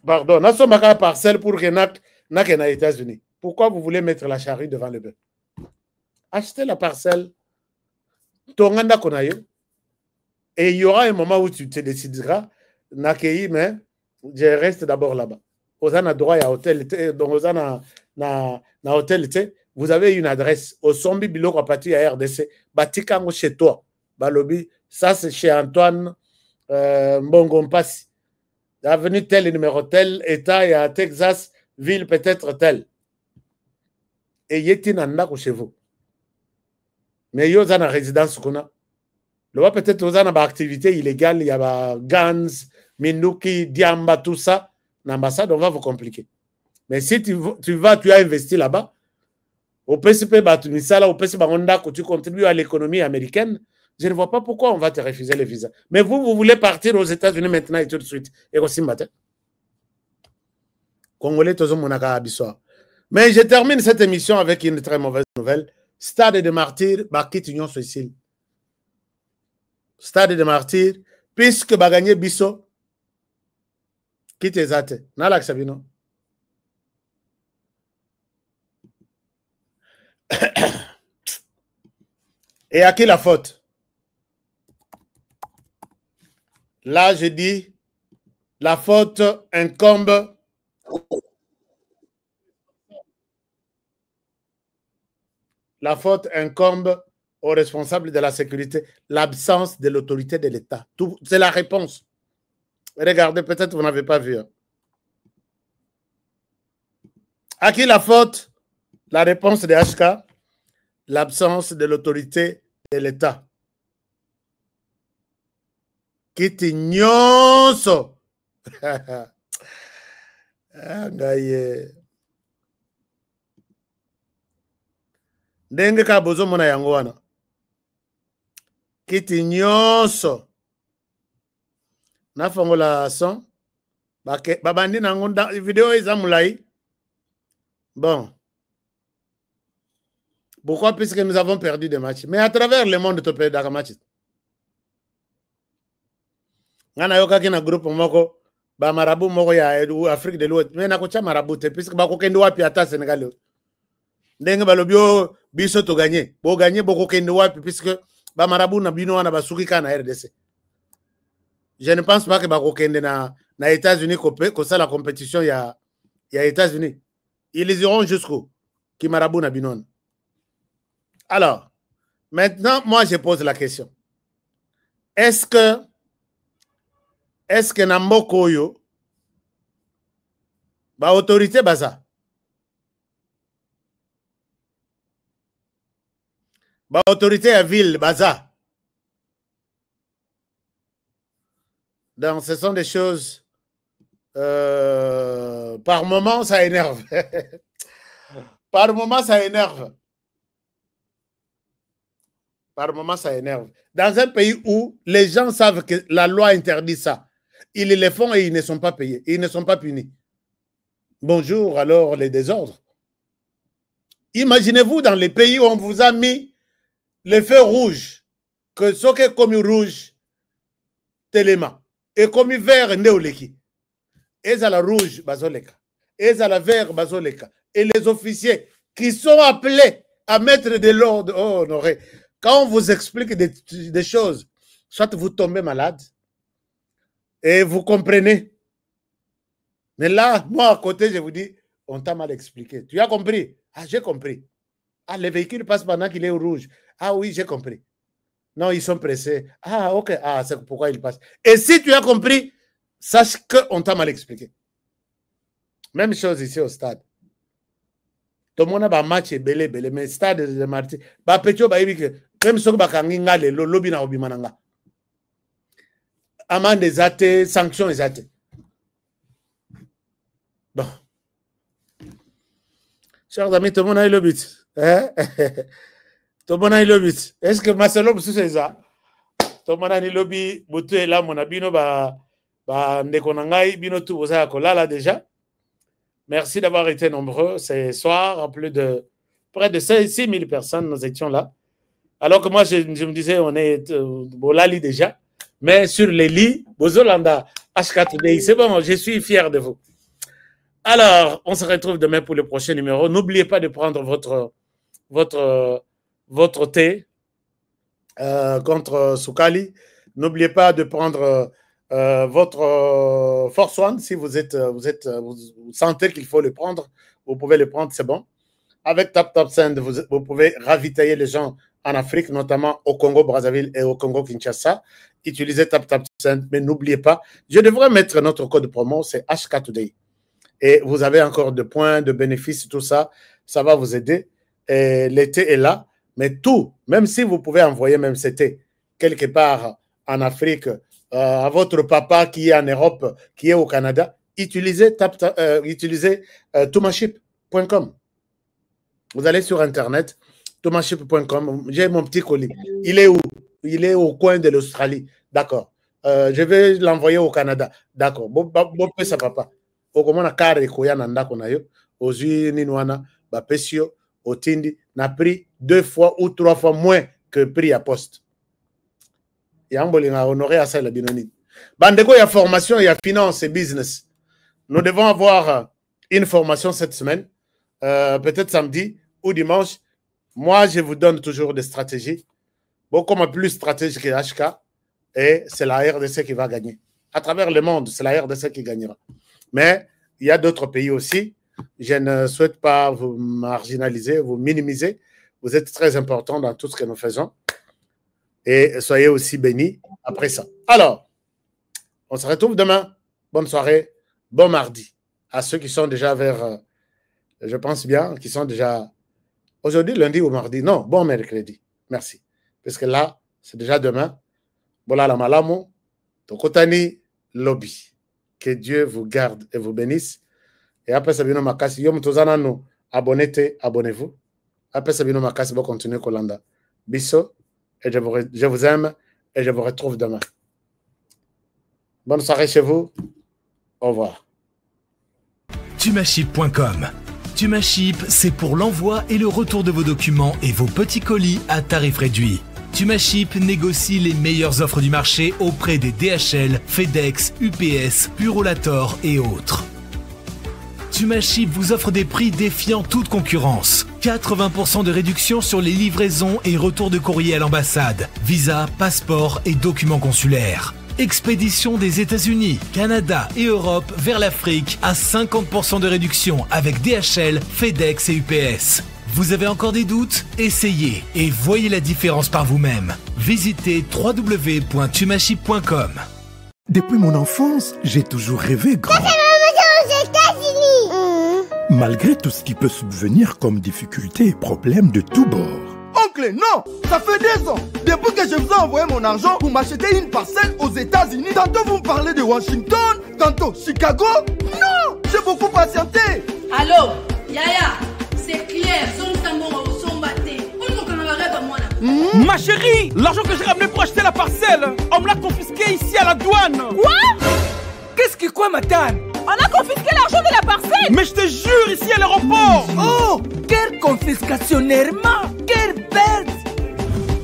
Pardon, naso maka parcelle pour que nak aux États-Unis. Pourquoi vous voulez mettre la charrue devant le bœuf? Achetez la parcelle, tonganda konayo, et il y aura un moment où tu te décideras, nakei, mais je reste d'abord là-bas. Osana droit à hôtel, donc Osana na hôtel, vous avez une adresse au Sombi Biloko à partir à RDC, Batikango chez toi, Balobi, ça c'est chez Antoine Mbongompassi. Avenue tel, numéro tel, État et à Texas, ville peut-être telle. Et yeti nandako chez vous. Mais yo zana résidence kuna. Le peut-être aux ana activité illégale, il y a Gans, Minuki, Diamba, tout ça. L'ambassade, on va vous compliquer. Mais si tu as investi là-bas, au PCP Batunisala, au PCP Honda, que tu contribues à l'économie américaine, je ne vois pas pourquoi on va te refuser le visa. Mais vous voulez partir aux États-Unis maintenant et tout de suite. Et aussi matin. Congolais, tous monaka abissoir. Mais je termine cette émission avec une très mauvaise nouvelle. Stade de martyrs, Bakit Union Suicide. Stade de martyrs, puisque Bagagné Bisso, quitte les athées. Nalak Sabino. Et à qui la faute? Là, je dis, la faute incombe aux responsables de la sécurité, l'absence de l'autorité de l'État. C'est la réponse. Regardez, peut-être vous n'avez pas vu. À qui la faute? La réponse de HK, l'absence de l'autorité de l'État. Kiti nyonso. Ndenge ka bozo mona yango wana. Kiti nyonso. Nafongola son. Babandi nango vidéo eza mulai. Bon. Pourquoi? Puisque nous avons perdu des matchs. Mais à travers le monde, tu peux faire des matchs. ngana yoka kina groupe moko ba marabu moko ya Afrique de l'Ouest mais nakocha marabu te puisque ba kokende wapi ata Sénégal ndenge balobio biso to gagner bo gagner boko kende wapi puisque ba marabu na bino wana basuki kana RDC. Je ne pense pas que ba kokende na États-Unis ko ça la compétition ya États-Unis. Ils iront jusqu'où qui marabu na bino. Alors, maintenant moi je pose la question. Est-ce que na mboko yo ba autorité baza ba autorité à ville baza. Donc ce sont des choses par moment ça énerve. Par moment ça énerve. Par moment ça énerve. Dans un pays où les gens savent que la loi interdit ça, ils le font et ils ne sont pas payés, ils ne sont pas punis. Bonjour, alors les désordres. Imaginez-vous dans les pays où on vous a mis le feu rouge, que ce qui est comme rouge, téléma, et comme vert, néoleki. Et à la rouge, bazoleka. Et à la vert, bazoleka. Et les officiers qui sont appelés à mettre de l'ordre, oh, honoré. Quand on vous explique des choses, soit vous tombez malade et vous comprenez. Mais là, moi à côté, je vous dis, on t'a mal expliqué. Tu as compris? Ah, j'ai compris. Ah, le véhicule passe pendant qu'il est au rouge. Ah oui, j'ai compris. Non, ils sont pressés. Ah, ok. Ah, c'est pourquoi ils passent. Et si tu as compris, sache qu'on t'a mal expliqué. Même chose ici au stade. Tout le monde a un match belé, mais stade de Marty. Bah, Petio, bah, même si on a un lobby na obimananga. Amende zate, sanctions zate. Bon. Chers amis, tout le monde a eu le but. Hein? Tout le monde a eu le but. Est-ce que Marcelo c'est ça? Tout le monde a eu le but. Boutou est là, mon abino, ndekonangai, bino tout, vous avez là déjà. Merci d'avoir été nombreux ce soir. Plus de près de 6 000 personnes, nous étions là. Alors que moi, je me disais, on est Bolali déjà. Mais sur les lits, Bozolanda, H4D, c'est bon, je suis fier de vous. Alors, on se retrouve demain pour le prochain numéro. N'oubliez pas de prendre votre thé contre Soukali. N'oubliez pas de prendre votre Force One. Si vous sentez qu'il faut le prendre, vous pouvez le prendre, c'est bon. Avec TapTapSend, vous pouvez ravitailler les gens en Afrique, notamment au Congo-Brazzaville et au Congo-Kinshasa. Utilisez TapTapSend, mais n'oubliez pas, je devrais mettre notre code promo, c'est HK2DI. Et vous avez encore de points, de bénéfices, tout ça, ça va vous aider. Et l'été est là, mais tout, même si vous pouvez envoyer même cet été quelque part en Afrique, à votre papa qui est en Europe, qui est au Canada, utilisez tomaship.com. Vous allez sur Internet, tomaship.com. J'ai mon petit colis. Il est où? Il est au coin de l'Australie. D'accord. Je vais l'envoyer au Canada. D'accord. Bon, ça papa. Au comment on a carré koya nandako na yo, aux Unis noana, ba pesio, au tindi, n'a pris 2 fois ou 3 fois moins que prix à poste. Yamboli a honoré à ça la binoni. Bandeko, il y a formation, il y a finance et business. Nous devons avoir une formation cette semaine, peut-être samedi ou dimanche. Moi, je vous donne toujours des stratégies. Beaucoup plus stratégiques que HK. Et c'est la RDC qui va gagner. À travers le monde, c'est la RDC qui gagnera. Mais il y a d'autres pays aussi. Je ne souhaite pas vous marginaliser, vous minimiser. Vous êtes très important dans tout ce que nous faisons. Et soyez aussi bénis après ça. Alors, on se retrouve demain. Bonne soirée, bon mardi. À ceux qui sont déjà vers, je pense bien, qui sont déjà aujourd'hui, lundi ou mardi. Non, bon mercredi. Merci. Parce que là, c'est déjà demain. Voilà la malamo. Tokotani lobby. Que Dieu vous garde et vous bénisse. Et après Sabino Makasi, Yom Tozana nous abonnez-vous. Après Sabino Makasi, vous continuez Kolanda. Bisso, et je vous aime et je vous retrouve demain. Bonne soirée chez vous. Au revoir. Tumaship.com. Tumaship, c'est pour l'envoi et le retour de vos documents et vos petits colis à tarif réduit. TumaShip négocie les meilleures offres du marché auprès des DHL, FedEx, UPS, Purolator et autres. TumaShip vous offre des prix défiant toute concurrence. 80% de réduction sur les livraisons et retours de courrier à l'ambassade, visa, passeport et documents consulaires. Expédition des États-Unis, Canada et Europe vers l'Afrique à 50% de réduction avec DHL, FedEx et UPS. Vous avez encore des doutes? Essayez et voyez la différence par vous-même. Visitez www.tumaship.com. Depuis mon enfance, j'ai toujours rêvé grand. Malgré tout ce qui peut subvenir comme difficultés et problèmes de tous bords. Oncle, non! Ça fait 2 ans! Depuis que je vous ai envoyé mon argent pour m'acheter une parcelle aux États-Unis, tantôt vous me parlez de Washington, tantôt Chicago. Non! J'ai beaucoup patienté! Allô, Yaya, c'est clair, Ma chérie, l'argent que j'ai ramené pour acheter la parcelle, on me l'a confisqué ici à la douane. Quoi? Qu'est-ce que quoi, madame? On a confisqué l'argent de la parcelle. Mais je te jure, ici à l'aéroport. Oh, quelle confiscation, quelle perte.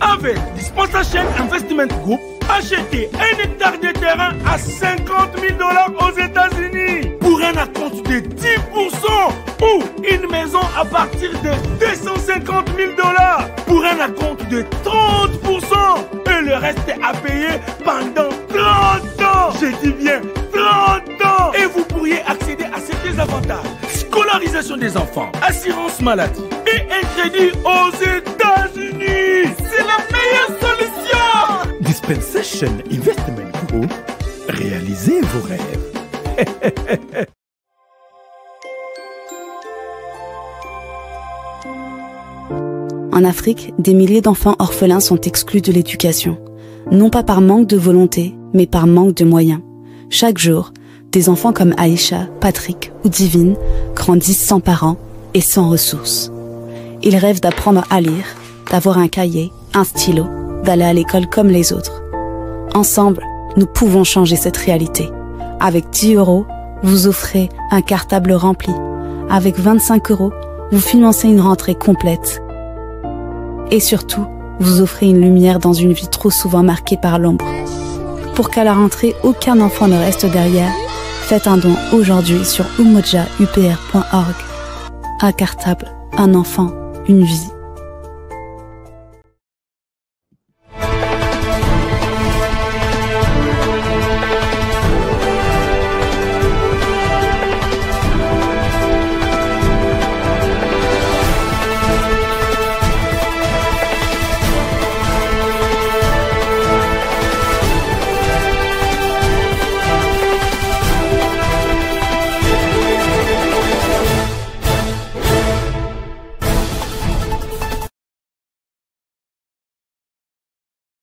Avec Dispensation Investment Group, achetez 1 hectare de terrain à 50 000 $ aux États-Unis pour un acompte de 10% ou une maison à partir de 250 000 $ pour un acompte de 30% et le reste à payer pendant 30 ans. Je dis bien 30 ans. Et vous pourriez accéder à ces avantages: scolarisation des enfants, assurance maladie et un crédit aux États-Unis. C'est la meilleure solution. Dispensation Investment Group, réalisez vos rêves. En Afrique, des milliers d'enfants orphelins sont exclus de l'éducation, non pas par manque de volonté, mais par manque de moyens. Chaque jour, des enfants comme Aïcha, Patrick ou Divine grandissent sans parents et sans ressources. Ils rêvent d'apprendre à lire, d'avoir un cahier, un stylo, d'aller à l'école comme les autres. Ensemble, nous pouvons changer cette réalité. Avec 10 €, vous offrez un cartable rempli. Avec 25 €, vous financez une rentrée complète. Et surtout, vous offrez une lumière dans une vie trop souvent marquée par l'ombre. Pour qu'à la rentrée, aucun enfant ne reste derrière, faites un don aujourd'hui sur umojaupr.org. Un cartable, un enfant, une vie.